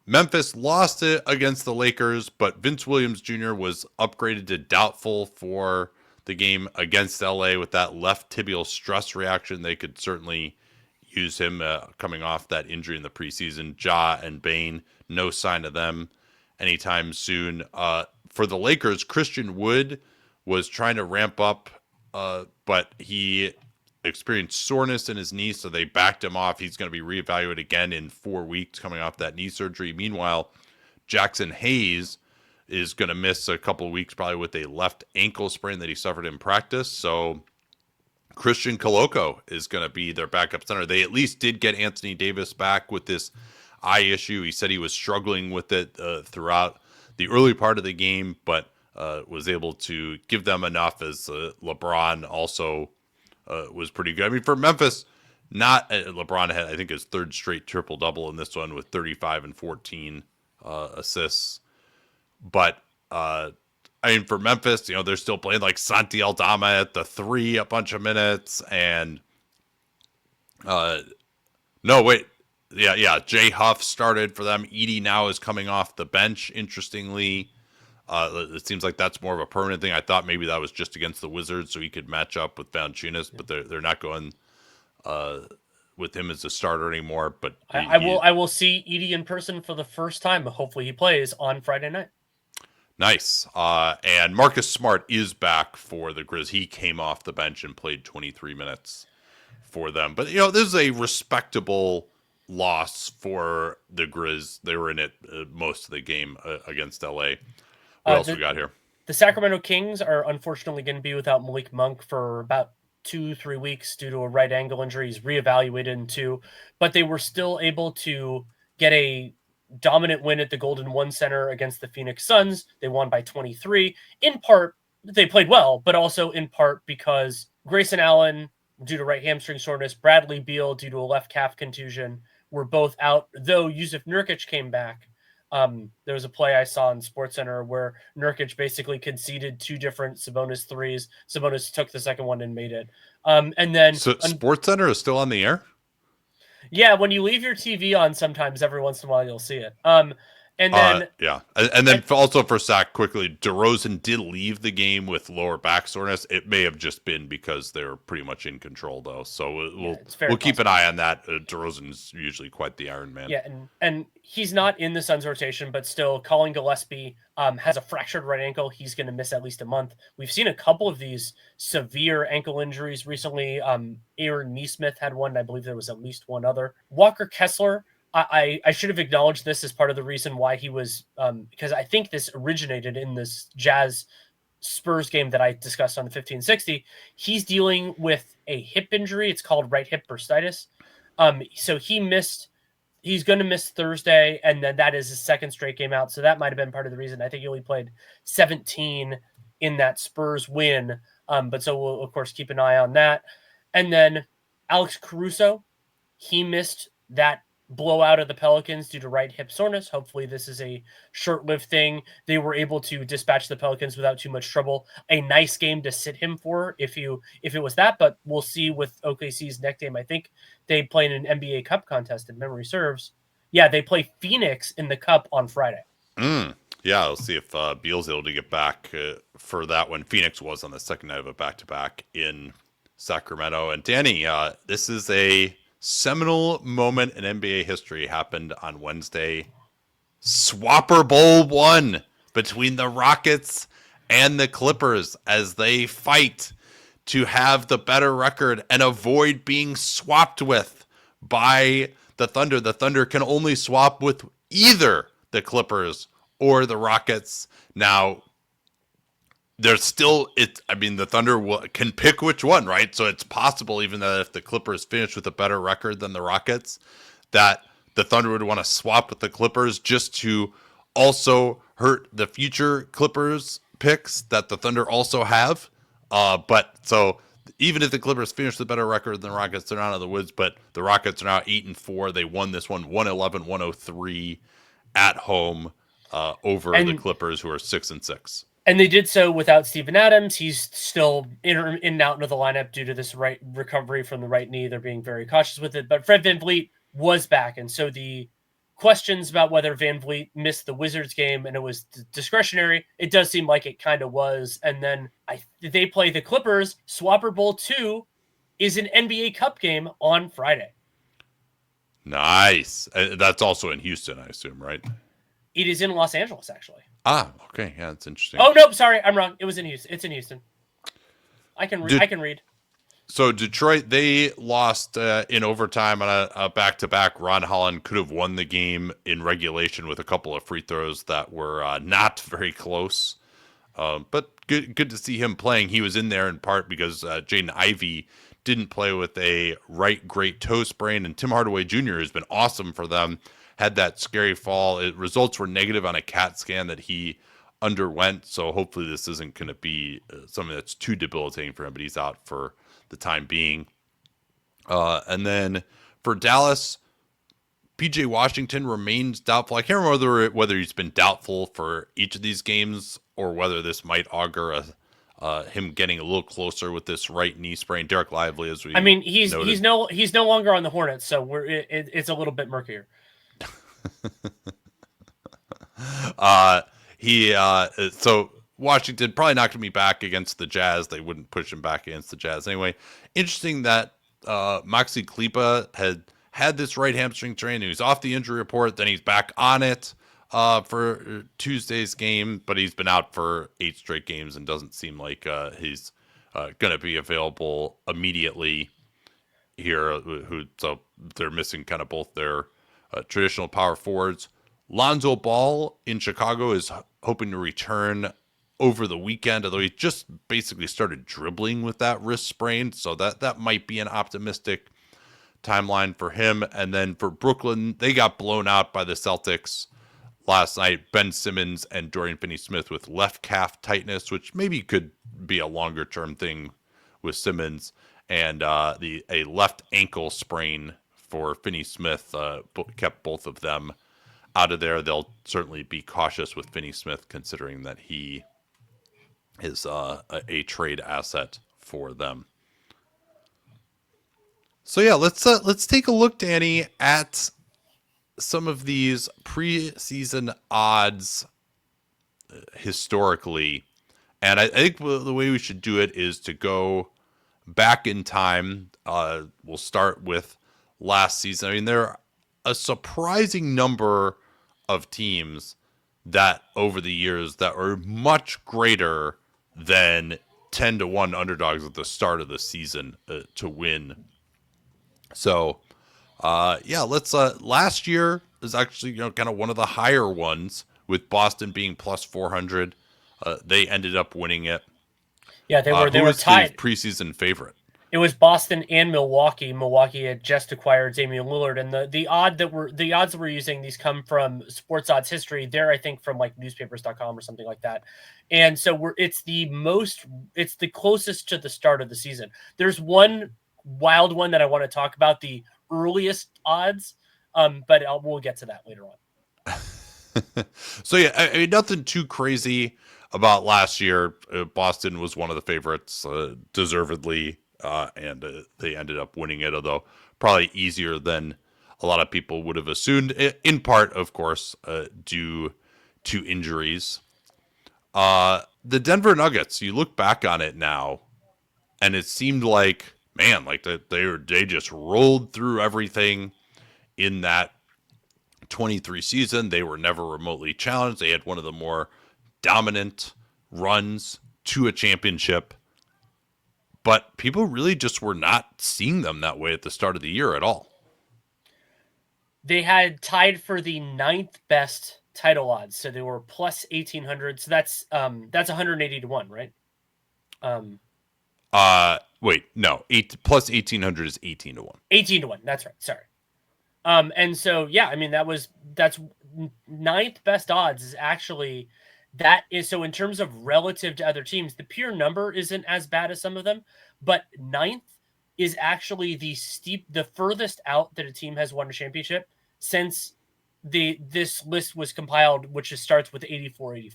Memphis lost it against the Lakers, but Vince Williams Jr. was upgraded to doubtful for the game against LA with that left tibial stress reaction. They could certainly use him coming off that injury in the preseason. Ja and Bane, no sign of them anytime soon. For the Lakers, Christian Wood was trying to ramp up, but he experienced soreness in his knee, so they backed him off. He's going to be reevaluated again in 4 weeks coming off that knee surgery. Meanwhile, Jackson Hayes is going to miss a couple of weeks probably with a left ankle sprain that he suffered in practice. So Christian Coloco is going to be their backup center. They at least did get Anthony Davis back with this eye issue. He said he was struggling with it throughout the early part of the game, but was able to give them enough as LeBron also was pretty good. I mean, for Memphis, LeBron had, I think, his third straight triple-double in this one with 35 and 14 assists. But, I mean, for Memphis, they're still playing like Santi Aldama at the 3 a bunch of minutes. And, Jay Huff started for them. Edey now is coming off the bench, interestingly. It seems like that's more of a permanent thing. I thought maybe that was just against the Wizards so he could match up with Valanciunas, but they're not going with him as a starter anymore. But I will see Edey in person for the first time. Hopefully he plays on Friday night. Nice. And Marcus Smart is back for the Grizz. He came off the bench and played 23 minutes for them. But, this is a respectable loss for the Grizz. They were in it most of the game against LA. What else we got here? The Sacramento Kings are unfortunately going to be without Malik Monk for about 2-3 weeks due to a right ankle injury. He's reevaluated in 2, but they were still able to get a dominant win at the Golden One Center against the Phoenix Suns. They won by 23. In part, they played well, but also in part because Grayson Allen, due to right hamstring soreness, Bradley Beal, due to a left calf contusion, were both out, though Yusuf Nurkic came back. There was a play I saw in SportsCenter where Nurkic basically conceded 2 different Sabonis threes. Sabonis took the second one and made it. And then so SportsCenter is still on the air? Yeah, when you leave your TV on, sometimes every once in a while you'll see it. And then and then also for Sac quickly, DeRozan did leave the game with lower back soreness. It may have just been because they're pretty much in control though. So we'll keep an eye on that. DeRozan's usually quite the Iron Man. Yeah, and he's not in the Suns rotation, but still, Colin Gillespie has a fractured right ankle. He's going to miss at least a month. We've seen a couple of these severe ankle injuries recently. Aaron Nesmith had one. I believe there was at least one other. Walker Kessler. I should have acknowledged this as part of the reason why he was, because I think this originated in this Jazz Spurs game that I discussed on the 1560. He's dealing with a hip injury. It's called right hip bursitis. So he's going to miss Thursday, and then that is his second straight game out. So that might have been part of the reason. I think he only played 17 in that Spurs win. But so we'll, of course, keep an eye on that. And then Alex Caruso, he missed that blowout of the Pelicans due to right hip soreness. Hopefully this is a short-lived thing. They were able to dispatch the Pelicans without too much trouble. A nice game to sit him for if it was that, but we'll see with OKC's next game. I think they play in an NBA Cup contest, if memory serves. Yeah, they play Phoenix in the Cup on Friday. Yeah, we'll see if Beal's able to get back for that one. Phoenix was on the second night of a back-to-back in Sacramento. And Danny, this is a seminal moment in NBA history. Happened on Wednesday. Swapper Bowl 1 between the Rockets and the Clippers as they fight to have the better record and avoid being swapped with by the Thunder. The Thunder can only swap with either the Clippers or the Rockets. Now, there's still the Thunder can pick which one, right? So it's possible, even that if the Clippers finish with a better record than the Rockets, that the Thunder would want to swap with the Clippers just to also hurt the future Clippers picks that the Thunder also have. But so even if the Clippers finish with a better record than the Rockets, they're not out of the woods. But the Rockets are now 8-4. They won this one 111-103 at home over the Clippers, who are 6-6. And they did so without Steven Adams. He's still in and out into the lineup due to this right recovery from the right knee. They're being very cautious with it. But Fred VanVleet was back. And so the questions about whether VanVleet missed the Wizards game and it was discretionary, it does seem like it kind of was. And then they play the Clippers. Swapper Bowl 2 is an NBA Cup game on Friday. Nice. That's also in Houston, I assume, right? It is in Los Angeles, actually. Okay. Yeah, that's interesting. Oh, no, sorry. I'm wrong. It was in Houston. It's in Houston. I can read. So Detroit, they lost in overtime on a back-to-back. Ron Holland could have won the game in regulation with a couple of free throws that were not very close. But good to see him playing. He was in there in part because Jaden Ivey didn't play with a right great toe sprain, and Tim Hardaway Jr. has been awesome for them. Had that scary fall. Results were negative on a CAT scan that he underwent, so hopefully this isn't going to be something that's too debilitating for him, but he's out for the time being. And then for Dallas, PJ Washington remains doubtful. I can't remember whether he's been doubtful for each of these games or whether this might augur him getting a little closer with this right knee sprain. Derek Lively, as we he's no longer on the Hornets, so it's a little bit murkier. So Washington probably not going to be back against the Jazz. They wouldn't push him back against the Jazz anyway. Interesting that Maxi Kleber had this right hamstring strain. He was off the injury report, then he's back on it. for Tuesday's game, but he's been out for 8 straight games and doesn't seem like he's going to be available immediately here. So they're missing kind of both their traditional power forwards. Lonzo Ball in Chicago is hoping to return over the weekend, although he just basically started dribbling with that wrist sprain, so that might be an optimistic timeline for him. And then for Brooklyn, they got blown out by the Celtics last night. Ben Simmons and Dorian Finney-Smith with left calf tightness, which maybe could be a longer term thing with Simmons, and a left ankle sprain for Finney-Smith kept both of them out of there. They'll certainly be cautious with Finney-Smith, considering that he is a trade asset for them. So yeah, let's take a look, Danny, at some of these preseason odds historically. And I think the way we should do it is to go back in time. We'll start with last season. I mean, there are a surprising number of teams that over the years that were much greater than 10-1 underdogs at the start of the season to win. So, let's. Last year is actually kind of one of the higher ones, with Boston being plus 400. They ended up winning it. Yeah, they were tied. The preseason favorite. It was Boston and Milwaukee. Milwaukee had just acquired Damian Lillard, and the odds that we're using, these come from Sports Odds History. They're, I think, from like newspapers.com or something like that. And so it's the closest to the start of the season. There's one wild one that I want to talk about, the earliest odds, but we'll get to that later on. So yeah, I mean, nothing too crazy about last year. Boston was one of the favorites, deservedly. And they ended up winning it, although probably easier than a lot of people would have assumed, in part, of course, due to injuries. The Denver Nuggets, you look back on it now, and it seemed like, man, like they just rolled through everything in that 23 season. They were never remotely challenged. They had one of the more dominant runs to a championship. But people really just were not seeing them that way at the start of the year at all. They had tied for the 9th best title odds, so they were plus 1,800. So that's 180-1, right? Wait, no, plus 1,800 is 18-1. 18-1, that's right. Sorry. And so yeah, I mean that's 9th best odds is actually. That is, so in terms of relative to other teams, the pure number isn't as bad as some of them, but 9th is actually the furthest out that a team has won a championship since this list was compiled, which starts with 84-85.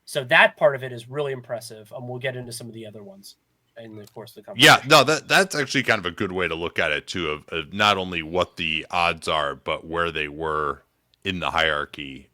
So that part of it is really impressive. We'll get into some of the other ones in the course of the conversation. Yeah, no, that's actually kind of a good way to look at it too, of not only what the odds are, but where they were in the hierarchy.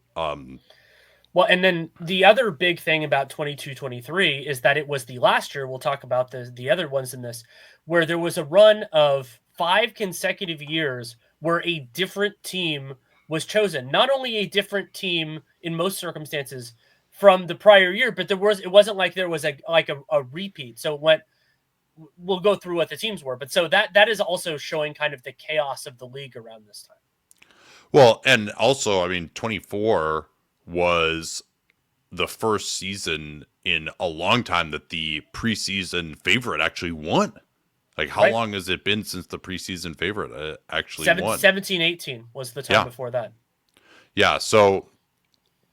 Well, and then the other big thing about 22-23 is that it was the last year, we'll talk about the other ones in this, where there was a run of 5 consecutive years where a different team was chosen. Not only a different team in most circumstances from the prior year, but it wasn't like there was a repeat. So we'll go through what the teams were. But so that is also showing kind of the chaos of the league around this time. Well, and also, I mean, 24 was the first season in a long time that the preseason favorite actually won. Like, how long has it been since the preseason favorite actually won? 17-18 was the time before that. Yeah, so,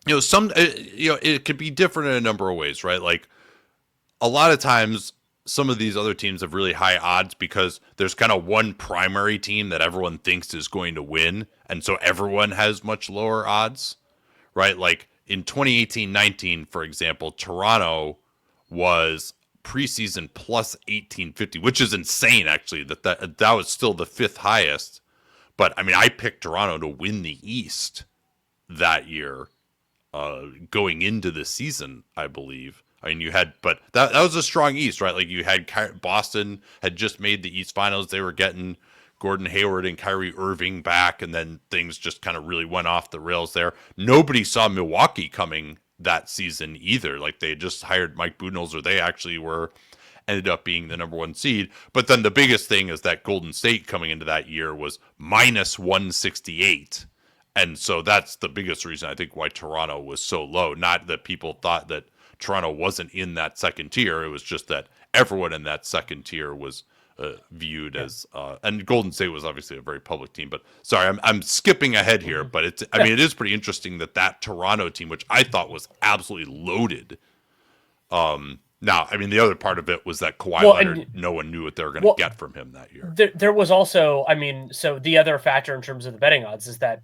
it could be different in a number of ways, right? Like, a lot of times, some of these other teams have really high odds because there's kind of one primary team that everyone thinks is going to win, and so everyone has much lower odds. Right, like in 2018-19, for example, Toronto was preseason plus 1,850, which is insane, actually. That was still the 5th highest. But I mean, I picked Toronto to win the East that year, going into the season, I believe. I mean, but that was a strong East, right? Like you had Boston had just made the East Finals; they were getting Gordon Hayward and Kyrie Irving back, and then things just kind of really went off the rails there. Nobody saw Milwaukee coming that season either. Like, they just hired Mike Budenholzer. They actually ended up being the number 1 seed. But then the biggest thing is that Golden State coming into that year was minus 168. And so that's the biggest reason I think why Toronto was so low. Not that people thought that Toronto wasn't in that second tier. It was just that everyone in that second tier was viewed as, and Golden State was obviously a very public team. But sorry, I'm skipping ahead here. But it is pretty interesting that Toronto team, which I thought was absolutely loaded. Now, I mean, the other part of it was that Kawhi Leonard, no one knew what they were going to get from him that year. There was also, I mean, so the other factor in terms of the betting odds is that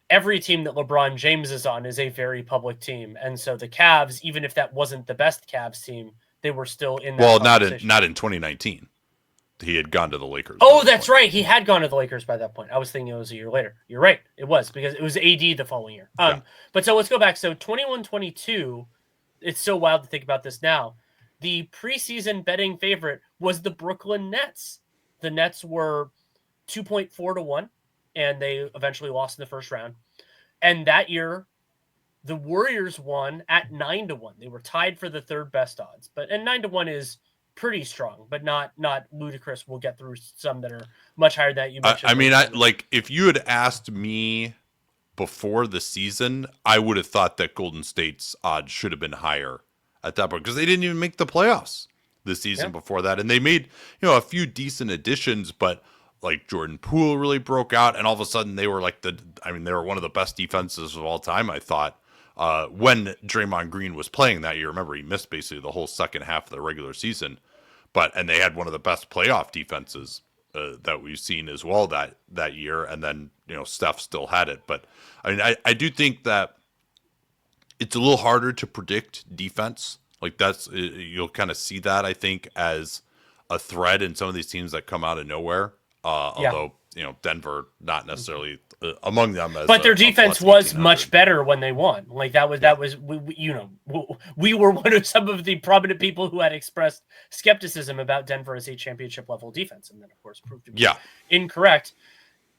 every team that LeBron James is on is a very public team. And so the Cavs, even if that wasn't the best Cavs team, they were still in that conversation. Not in 2019. He had gone to the Lakers. Oh, that's right. He had gone to the Lakers by that point. I was thinking it was a year later. You're right. It was, because it was AD the following year. But so let's go back. So 21-22, it's so wild to think about this now. The preseason betting favorite was the Brooklyn Nets. The Nets were 2.4 to 1. And they eventually lost in the first round. And that year, the Warriors won at 9 to 1. They were tied for the third best odds. And 9 to 1 is pretty strong, but not ludicrous. We'll get through some that are much higher than that. You mentioned. If you had asked me before the season, I would have thought that Golden State's odds should have been higher at that point, because they didn't even make the playoffs the season before that, and they made a few decent additions, but like Jordan Poole really broke out, and all of a sudden they were they were one of the best defenses of all time, I thought, when Draymond Green was playing that year. Remember, he missed basically the whole second half of the regular season, and they had one of the best playoff defenses that we've seen as well that year, and then Steph still had it. But I mean, I do think that it's a little harder to predict defense. Like, you'll kind of see that, I think, as a thread in some of these teams that come out of nowhere. Although Denver not necessarily among them, but their defense was much better when they won. Like that was we were one of some of the prominent people who had expressed skepticism about Denver as a championship level defense, and then of course proved to be incorrect.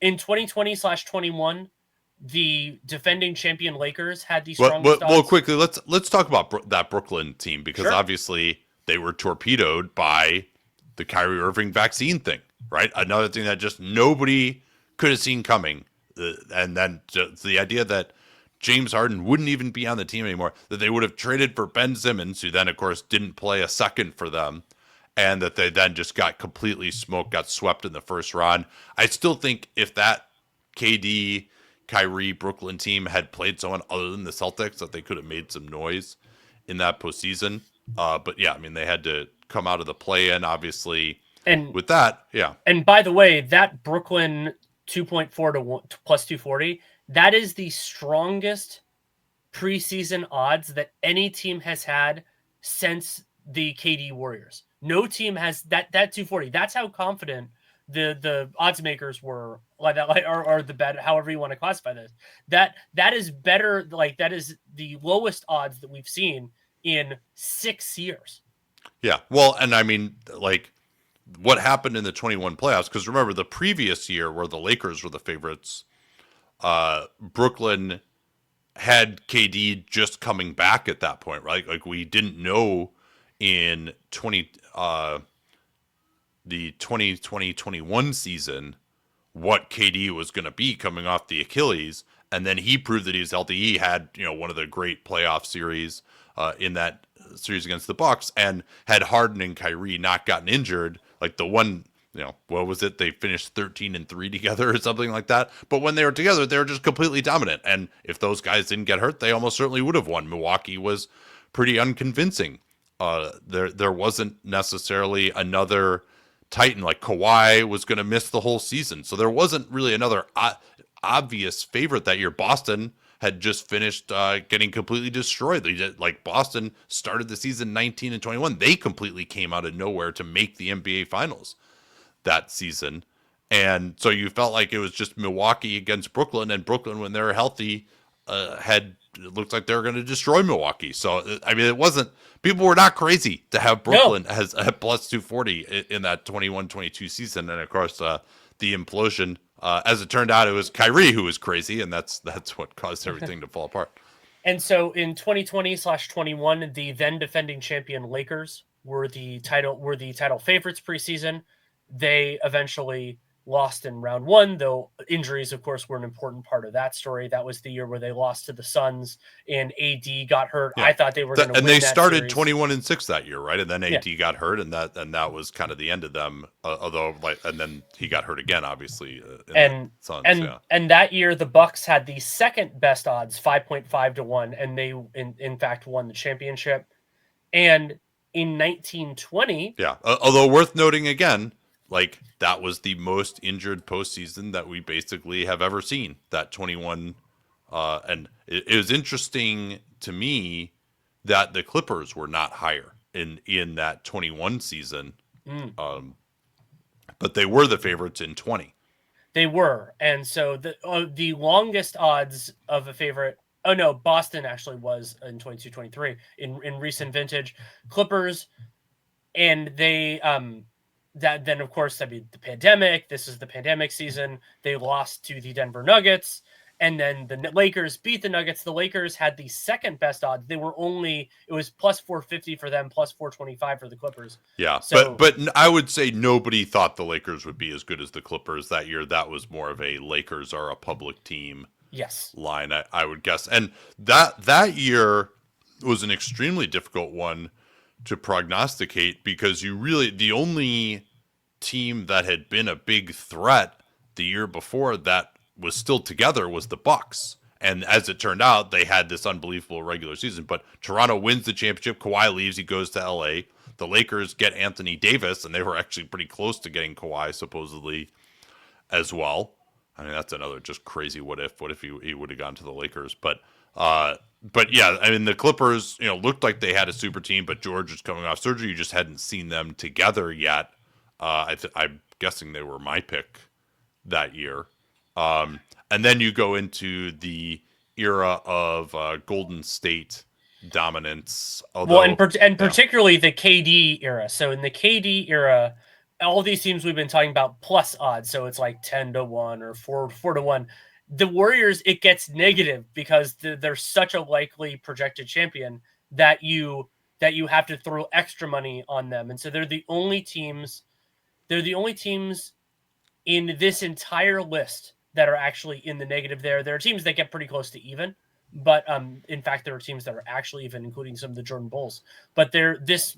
In 2020/21, the defending champion Lakers had the strongest odds. Well, quickly, let's talk about that Brooklyn team, because obviously they were torpedoed by the Kyrie Irving vaccine thing. Right, another thing that just nobody could have seen coming, and then the idea that James Harden wouldn't even be on the team anymore, that they would have traded for Ben Simmons, who then of course didn't play a second for them, and that they then just got completely smoked, got swept in the first round. I still think if that KD, Kyrie Brooklyn team had played someone other than the Celtics, that they could have made some noise in that postseason. But yeah, I mean, they had to come out of the play-in, obviously. And with that, And by the way, that Brooklyn 2.4 to 1 plus 240, that is the strongest preseason odds that any team has had since the KD Warriors. No team has that 240. That's how confident the odds makers were, or the bet, however you want to classify this. That is better. Like, that is the lowest odds that we've seen in 6 years. Yeah. Well, and I mean, like, what happened in the 21 playoffs, because remember the previous year where the Lakers were the favorites, Brooklyn had KD just coming back at that point, right? Like, we didn't know in the 2020-21 season what KD was going to be coming off the Achilles, and then he proved that he was healthy. He had one of the great playoff series in that series against the Bucks, and had Harden and Kyrie not gotten injured, like the one, what was it? They finished 13-3 together or something like that. But when they were together, they were just completely dominant. And if those guys didn't get hurt, they almost certainly would have won. Milwaukee was pretty unconvincing. There wasn't necessarily another Titan. Like, Kawhi was going to miss the whole season. So there wasn't really another obvious favorite that year. Boston had just finished getting completely destroyed. Boston started the season 19-21. They completely came out of nowhere to make the NBA Finals that season. And so you felt like it was just Milwaukee against Brooklyn, and Brooklyn, when they were healthy, it looked like they were going to destroy Milwaukee. So, I mean, it wasn't, people were not crazy to have Brooklyn as at plus 240 in that 21-22 season. And of course, the implosion. As it turned out, it was Kyrie who was crazy, and that's what caused everything to fall apart. And so in 2020/21, the then defending champion Lakers were the title favorites preseason. They eventually lost in round one, though injuries, of course, were an important part of that story. That was the year where they lost to the Suns and AD got hurt. Yeah. I thought they were going to win. And they started series. 21-6 that year, right? And then AD got hurt, and that was kind of the end of them. And then he got hurt again, obviously. And that year the Bucks had the second best odds, 5.5-1, and they in fact won the championship. And in 1920, although worth noting again, like that was the most injured postseason that we basically have ever seen. That 21, and it was interesting to me that the Clippers were not higher in that 21 season, but they were the favorites in 20. They were, and so the longest odds of a favorite. Oh no, Boston actually was in 22-23 in recent vintage. Clippers, and they that then of course, I mean, the pandemic. This is the pandemic season. They lost to the Denver Nuggets, and then the Lakers beat the Nuggets. The Lakers had the second best odds. It was plus 450 for them, plus 425 for the Clippers. Yeah, so, but I would say nobody thought the Lakers would be as good as the Clippers that year. That was more of a Lakers are a public team line, I would guess. And that year was an extremely difficult one to prognosticate because the only team that had been a big threat the year before that was still together was the Bucks. And as it turned out, they had this unbelievable regular season. But Toronto wins the championship. Kawhi leaves. He goes to LA. The Lakers get Anthony Davis, and they were actually pretty close to getting Kawhi supposedly as well. I mean, that's another just crazy what if. What if he would have gone to the Lakers? But yeah, I mean, the Clippers, looked like they had a super team, but George was coming off surgery. You just hadn't seen them together yet. I'm guessing they were my pick that year. And then you go into the era of Golden State dominance. Particularly the KD era. So in the KD era, all these teams we've been talking about plus odds. So it's like 10-1 or 4-1. The Warriors, it gets negative because they're such a likely projected champion that you have to throw extra money on them. And so they're the only teams in this entire list that are actually in the negative there. There are teams that get pretty close to even, but in fact, there are teams that are actually even, including some of the Jordan Bulls. But this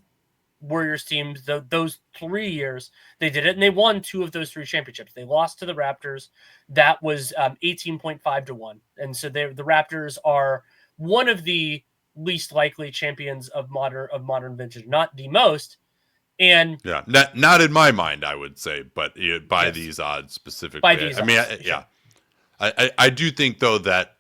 Warriors team, those 3 years, they did it, and they won 2 of those 3 championships. They lost to the Raptors. That was 18.5-1. And so the Raptors are one of the least likely champions of modern vintage, not the most. And yeah, not in my mind, I would say, but by these odds specifically. By these odds, I do think though that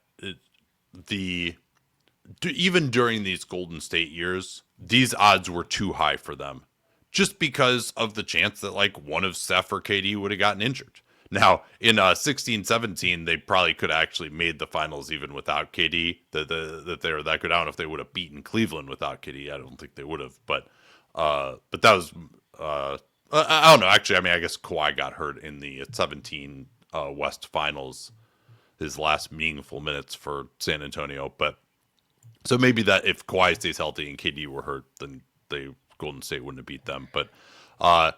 even during these Golden State years, these odds were too high for them, just because of the chance that like one of Steph or KD would have gotten injured. Now in 16-17, they probably could have actually made the finals even without KD. That they were that good. I don't know if they would have beaten Cleveland without KD. I don't think they would have, but that was I don't know. Actually, I mean, I guess Kawhi got hurt in the 17 West Finals, his last meaningful minutes for San Antonio. But so maybe that if Kawhi stays healthy and KD were hurt, then Golden State wouldn't have beat them. But I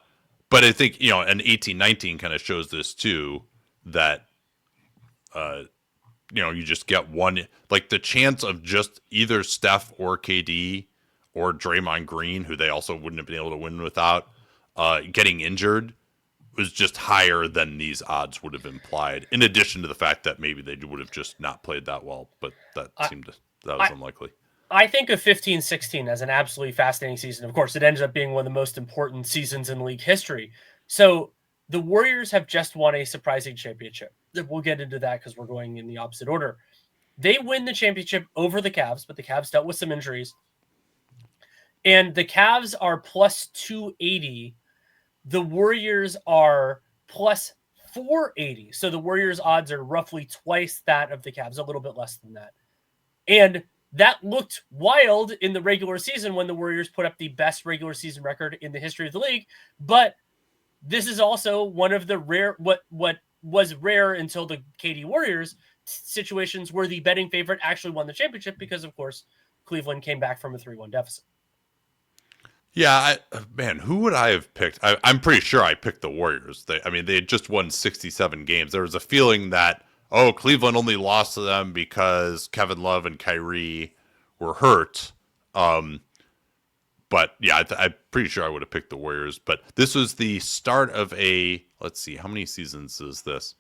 think and 18-19 kind of shows this too, that you just get one, like the chance of just either Steph or KD or Draymond Green, who they also wouldn't have been able to win without, getting injured was just higher than these odds would have implied, in addition to the fact that maybe they would have just not played that well, but that was unlikely. I think of 15-16 as an absolutely fascinating season. Of course, it ended up being one of the most important seasons in league history. So the Warriors have just won a surprising championship. We'll get into that because we're going in the opposite order. They win the championship over the Cavs, but the Cavs dealt with some injuries. And the Cavs are plus 280. The Warriors are plus 480. So the Warriors' odds are roughly twice that of the Cavs, a little bit less than that. And that looked wild in the regular season when the Warriors put up the best regular season record in the history of the league. But this is also one of the rare what was rare until the KD Warriors situations where the betting favorite actually won the championship because, of course, Cleveland came back from a 3-1 deficit. Yeah, man, who would I have picked? I'm pretty sure I picked the Warriors. They had just won 67 games. There was a feeling that, oh, Cleveland only lost to them because Kevin Love and Kyrie were hurt. But yeah, I'm pretty sure I would have picked the Warriors. But this was the start of let's see, how many seasons is this?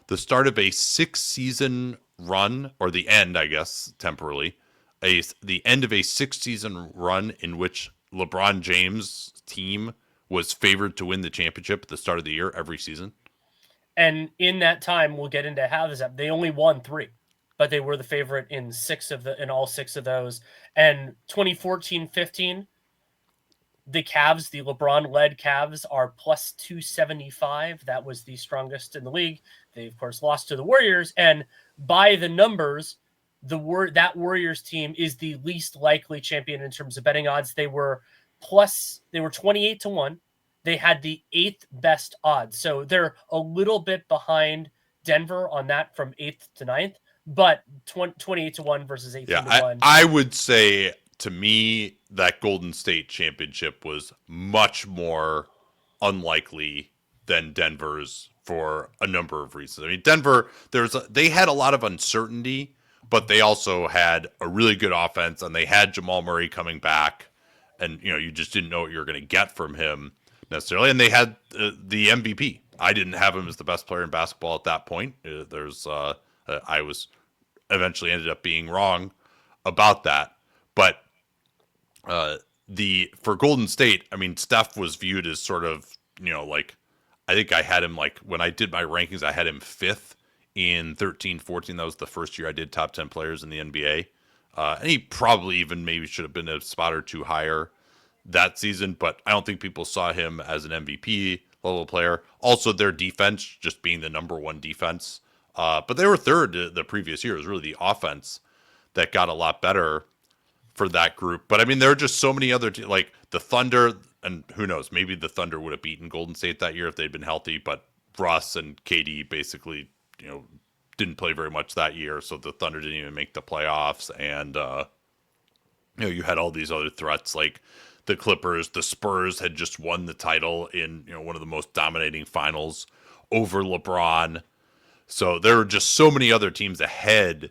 The start of a 6-season run, or the end, I guess, temporarily. The end of a 6-season run in which LeBron James' team was favored to win the championship at the start of the year every season. And in that time, we'll get into how this happened. They only won 3, but they were the favorite in all 6 of those. And 2014-15, the Cavs, the LeBron-led Cavs, are plus 275. That was the strongest in the league. They, of course, lost to the Warriors. And by the numbers, that Warriors team is the least likely champion in terms of betting odds. They were 28-1. They had the 8th best odds. So they're a little bit behind Denver on that from 8th to 9th, but 28-1 versus 18-1. Yeah, I would say, to me, that Golden State championship was much more unlikely than Denver's for a number of reasons. I mean, Denver, they had a lot of uncertainty, but they also had a really good offense, and they had Jamal Murray coming back, and you just didn't know what you were going to get from him necessarily. And they had the MVP. I didn't have him as the best player in basketball at that point. I was eventually ended up being wrong about that, but for Golden State, I mean, Steph was viewed as sort of like, I think I had him, like, when I did my rankings, I had him 5th in 13-14. That was the first year I did top 10 players in the NBA. And he probably even maybe should have been a spot or two higher that season, but I don't think people saw him as an MVP level player. Also, their defense just being the number 1 defense. But they were 3rd the previous year. It was really the offense that got a lot better for that group. But I mean, there are just so many other like the Thunder, and who knows, maybe the Thunder would have beaten Golden State that year if they'd been healthy, but Russ and KD basically, didn't play very much that year, so the Thunder didn't even make the playoffs. And you had all these other threats like the Clippers. The Spurs had just won the title in one of the most dominating finals over LeBron. So there were just so many other teams ahead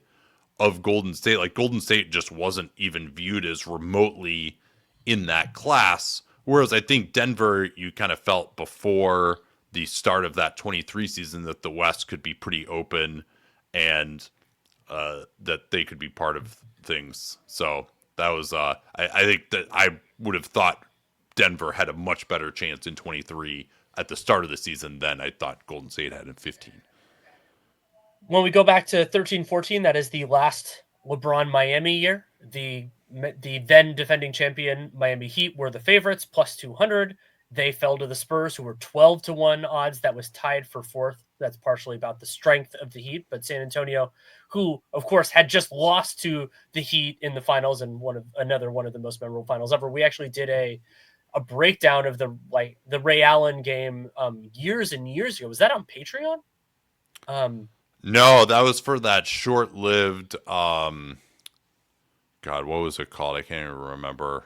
of Golden State. Like, Golden State just wasn't even viewed as remotely in that class. Whereas I think Denver, you kind of felt before the start of that 23 season that the West could be pretty open and that they could be part of things. So that was, I think that I would have thought Denver had a much better chance in 23 at the start of the season than I thought Golden State had in 15. When we go back to 13-14, that is the last LeBron Miami year. The then defending champion Miami Heat were the favorites, plus 200. They fell to the Spurs, who were 12-1 odds. That was tied for 4th. That's partially about the strength of the Heat. But San Antonio, who, of course, had just lost to the Heat in the finals and another one of the most memorable finals ever. We actually did a breakdown of the Ray Allen game years and years ago. Was that on Patreon? No, that was for that short-lived, God, what was it called? I can't even remember.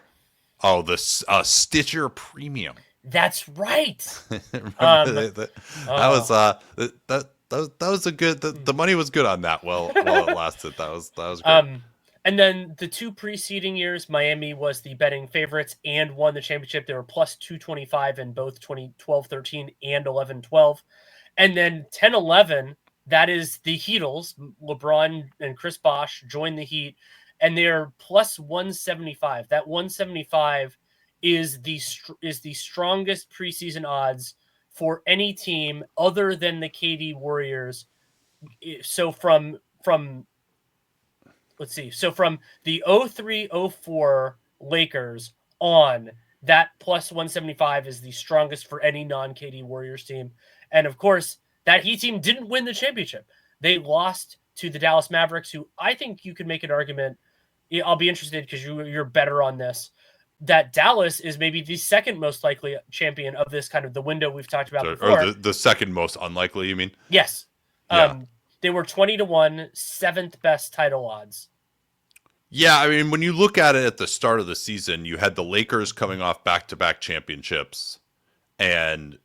Oh, the Stitcher Premium. That's right. That was a good. The money was good on that. While it lasted, that was great. And then the 2 preceding years, Miami was the betting favorites and won the championship. They were plus 225 in both 2012-13 and 11-12, and then 10-11. That is the Heatles. LeBron and Chris Bosh joined the Heat, and they're plus 175. That 175 is the strongest preseason odds for any team other than the KD Warriors. So from let's see. So from the 03-04 Lakers on, that plus 175 is the strongest for any non-KD Warriors team. And of course, that Heat team didn't win the championship. They lost to the Dallas Mavericks, who I think you could make an argument. I'll be interested because you're better on this. that Dallas is maybe the second most likely champion of this kind of the window we've talked about before. Or the second most unlikely, you mean? Yes. Yeah. They were 20-1, seventh best title odds. Yeah, I mean, when you look at it at the start of the season, you had the Lakers coming off back-to-back championships, and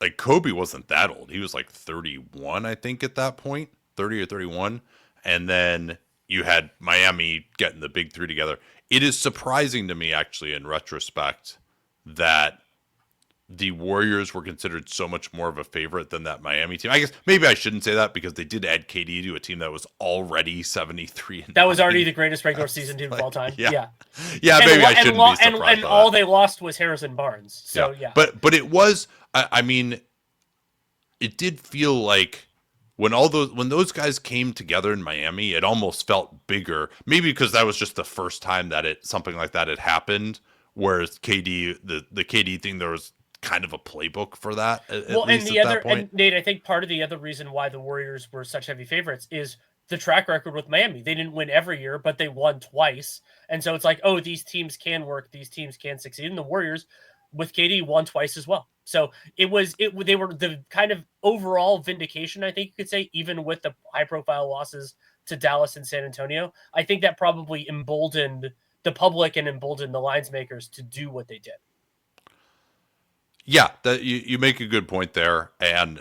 like Kobe wasn't that old. He was like 31, I think, at that point, 30 or 31. And then you had Miami getting the big three together. It is surprising to me, actually, in retrospect, that the Warriors were considered so much more of a favorite than that Miami team. I guess maybe I shouldn't say that because they did add KD to a team that was already 73. That was already the greatest regular season team of all time. Yeah. Maybe I shouldn't be surprised. And all they lost was Harrison Barnes. So yeah. But it was. I mean, it did feel like when those guys came together in Miami, it almost felt bigger. Maybe because that was just the first time that something like that had happened. Whereas KD, the KD thing, there was kind of a playbook for that. And Nate, I think part of the other reason why the Warriors were such heavy favorites is the track record with Miami. They didn't win every year, but they won twice. And so it's like, oh, these teams can work, these teams can succeed. And the Warriors with KD won twice as well. So they were the kind of overall vindication, I think you could say, even with the high profile losses to Dallas and San Antonio. I think that probably emboldened the public and emboldened the lines makers to do what they did. Yeah, that you make a good point there. And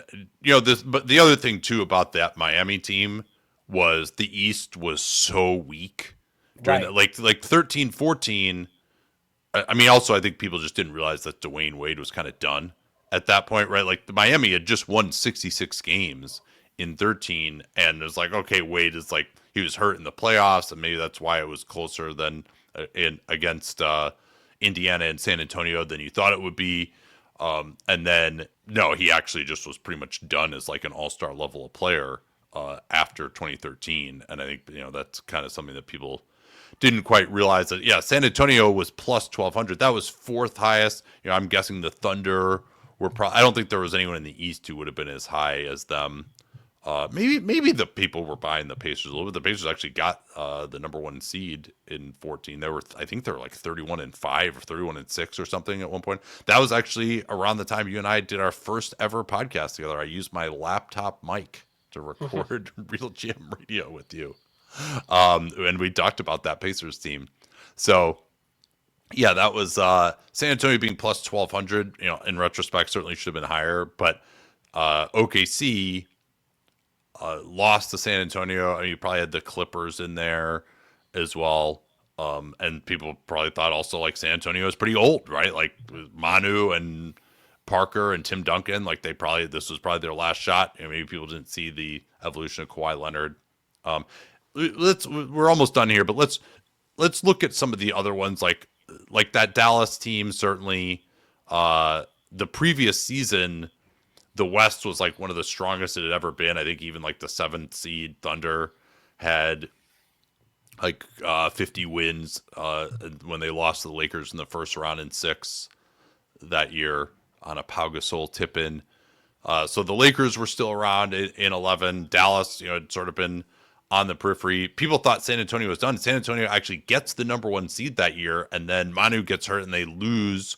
but the other thing too about that Miami team was the East was so weak during that, like 13-14. I mean, also I think people just didn't realize that Dwayne Wade was kind of done at that point, right? Like the Miami had just won 66 games in 13, and it was like, okay, Wade is like, he was hurt in the playoffs, and maybe that's why it was closer than against Indiana and San Antonio than you thought it would be. And then, no, he actually just was pretty much done as like an all-star level of player after 2013. And I think, that's kind of something that people didn't quite realize that, yeah, San Antonio was plus 1,200. That was fourth highest. I'm guessing the Thunder were I don't think there was anyone in the East who would have been as high as them. Maybe the people were buying the Pacers a little bit. The Pacers actually got the number one seed in 14. I think they were like 31-5 or 31-6 or something at one point. That was actually around the time you and I did our first ever podcast together. I used my laptop mic to record Real Jam Radio with you, and we talked about that Pacers team. So yeah, that was San Antonio being plus 1,200. In retrospect, certainly should have been higher, but OKC. Lost to San Antonio. I mean, you probably had the Clippers in there as well. And people probably thought also like San Antonio is pretty old, right? Like Manu and Parker and Tim Duncan, like this was probably their last shot. Maybe people didn't see the evolution of Kawhi Leonard. We're almost done here, but let's look at some of the other ones, like that Dallas team. Certainly, the previous season, the West was like one of the strongest it had ever been. I think even like the 7th seed Thunder had like 50 wins when they lost to the Lakers in the first round in 6 that year on a Pau Gasol tip-in. So the Lakers were still around in 11. Dallas, had sort of been on the periphery. People thought San Antonio was done. San Antonio actually gets the number 1 seed that year, and then Manu gets hurt and they lose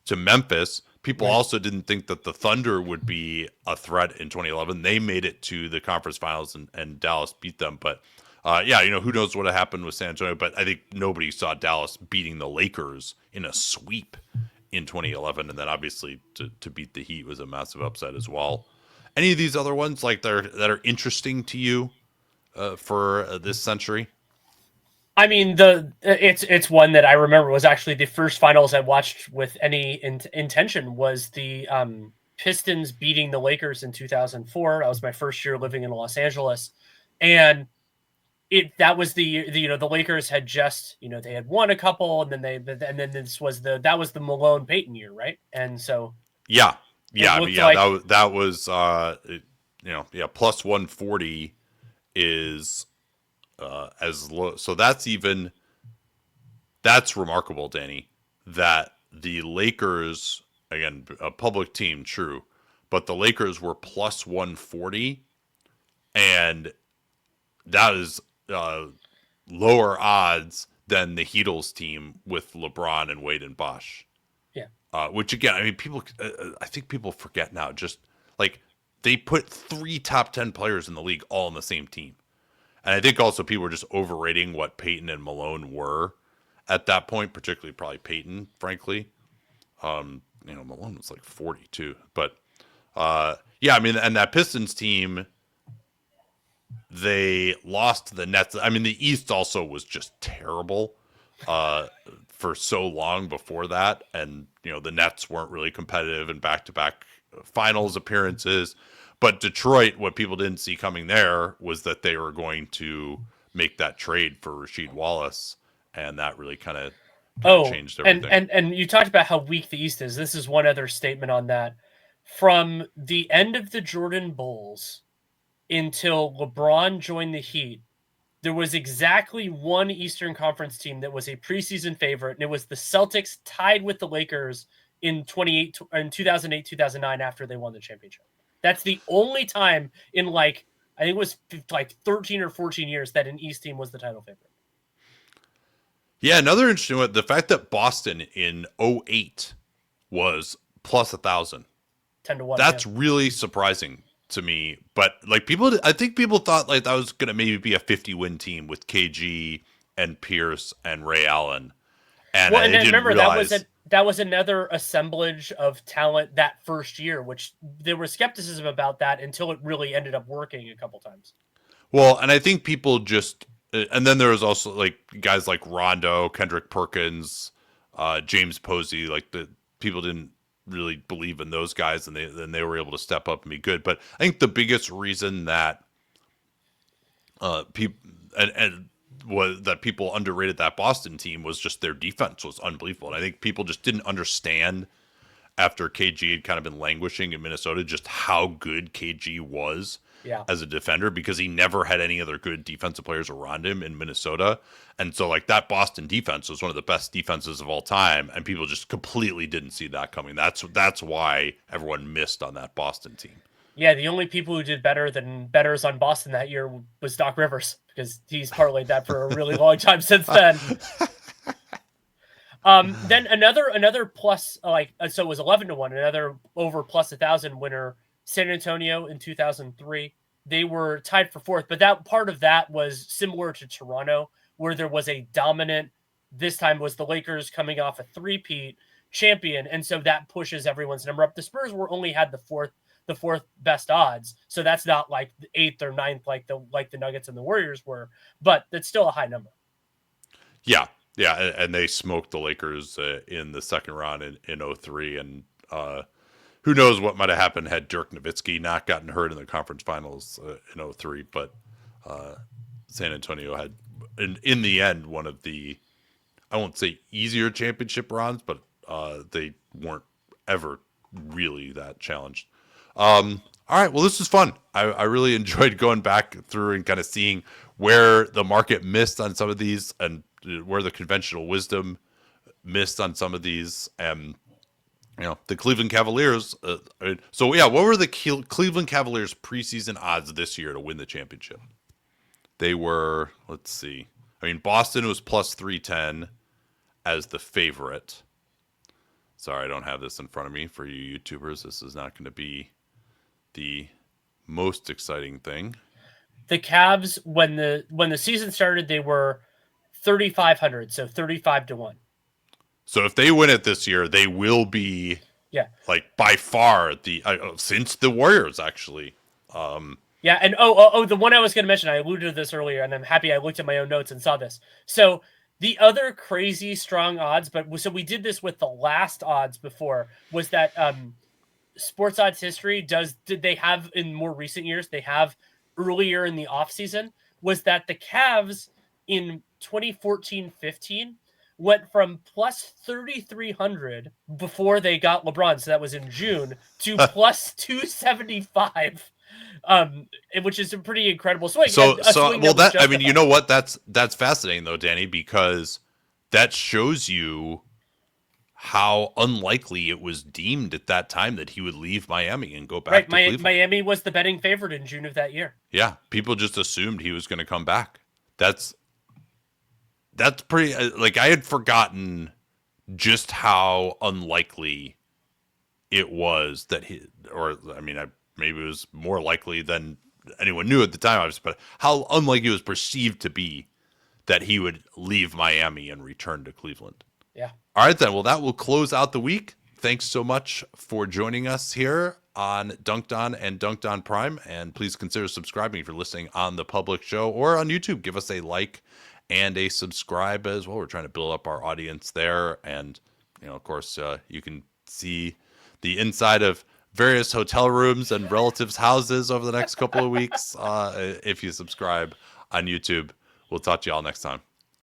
to Memphis. People also didn't think that the Thunder would be a threat in 2011. They made it to the conference finals and Dallas beat them. But who knows what happened with San Antonio. But I think nobody saw Dallas beating the Lakers in a sweep in 2011. And then obviously to beat the Heat was a massive upset as well. Any of these other ones that are interesting to you for this century? I mean, it's one that I remember was actually the first finals I watched with any intention was the Pistons beating the Lakers in 2004. That was my first year living in Los Angeles, and that was the Lakers had just they had won a couple, and then that was the Malone Payton year, right? And so that was plus 140 is. As low, so that's remarkable, Danny, that the Lakers, again, a public team, true, but the Lakers were plus 140, and that is lower odds than the Heatles team with LeBron and Wade and Bosh. Yeah. Which again, I mean, I think people forget now. Just like they put 3 top 10 players in the league all on the same team, and I think also people were just overrating what Peyton and Malone were at that point, particularly probably Peyton, frankly. Malone was like 42, but yeah, I mean, and that Pistons team, they lost to the Nets. I mean, the East also was just terrible for so long before that, and the Nets weren't really competitive in back-to-back finals appearances. But Detroit, what people didn't see coming there was that they were going to make that trade for Rasheed Wallace, and that really kind of changed everything. And you talked about how weak the East is. This is one other statement on that. From the end of the Jordan Bulls until LeBron joined the Heat, there was exactly one Eastern Conference team that was a preseason favorite, and it was the Celtics, tied with the Lakers in 2008, 2009 after they won the championship. That's the only time in I think it was 13 or 14 years that an East team was the title favorite. Yeah, another interesting one, the fact that Boston in 2008 was plus 1,000. 10-1. That's really surprising to me. But I think people thought that was going to maybe be a 50-win team with KG and Pierce and Ray Allen. And remember, realize... that was another assemblage of talent that first year, which there was skepticism about that until it really ended up working a couple times. Well, and I think people just... And then there was also guys like Rondo, Kendrick Perkins, James Posey. The people didn't really believe in those guys, and they were able to step up and be good. But I think the biggest reason that people underrated that Boston team was just their defense was unbelievable. And I think people just didn't understand after KG had kind of been languishing in Minnesota just how good KG was. Yeah. As a defender, because he never had any other good defensive players around him in Minnesota. And so that Boston defense was one of the best defenses of all time, and people just completely didn't see that coming. That's why everyone missed on that Boston team. Yeah, the only people who did better than bettors on Boston that year was Doc Rivers, because he's parlayed that for a really long time since then. Then another plus, so it was 11-1, another over plus 1,000 winner, San Antonio in 2003. They were tied for 4th, but that part of that was similar to Toronto, where there was a dominant, this time was the Lakers coming off a 3-peat champion, and so that pushes everyone's number up. The Spurs only had the fourth best odds, so that's not the 8th or 9th like the Nuggets and the Warriors were, but that's still a high number. Yeah, and they smoked the Lakers in the second round in 2003, and who knows what might have happened had Dirk Nowitzki not gotten hurt in the conference finals in 2003. But San Antonio had, in the end, one of the, I won't say easier championship runs, but they weren't ever really that challenged. All right, well, this is fun. I really enjoyed going back through and kind of seeing where the market missed on some of these and where the conventional wisdom missed on some of these. And the Cleveland Cavaliers. What were the Cleveland Cavaliers preseason odds this year to win the championship? They were, let's see. Boston was plus 310 as the favorite. Sorry, I don't have this in front of me for you YouTubers. This is not going to be the most exciting thing. The Cavs, when the season started, they were 3,500, so 35-1. So if they win it this year, they will be by far the since the Warriors actually. Yeah, and the one I was going to mention, I alluded to this earlier, and I'm happy I looked at my own notes and saw this. So the other crazy strong odds, so we did this with the last odds before, was that Sports Odds History did they have in more recent years, they have earlier in the offseason, was that the Cavs in 2014-15 went from plus 3,300 before they got LeBron, so that was in June, to plus 275, which is a pretty incredible swing. You know what? That's fascinating though, Danny, because that shows you how unlikely it was deemed at that time that he would leave Miami and go back to Cleveland. Miami was the betting favorite in June of that year. Yeah, people just assumed he was going to come back. That's that's pretty, like, I had forgotten just how unlikely it was that maybe it was more likely than anyone knew at the time, but how unlikely it was perceived to be that he would leave Miami and return to Cleveland. Yeah. All right, then. Well, that will close out the week. Thanks so much for joining us here on Dunc'd On and Dunc'd On Prime. And please consider subscribing if you're listening on the public show or on YouTube. Give us a like and a subscribe as well. We're trying to build up our audience there. And, of course, you can see the inside of various hotel rooms and relatives' houses over the next couple of weeks if you subscribe on YouTube. We'll talk to you all next time.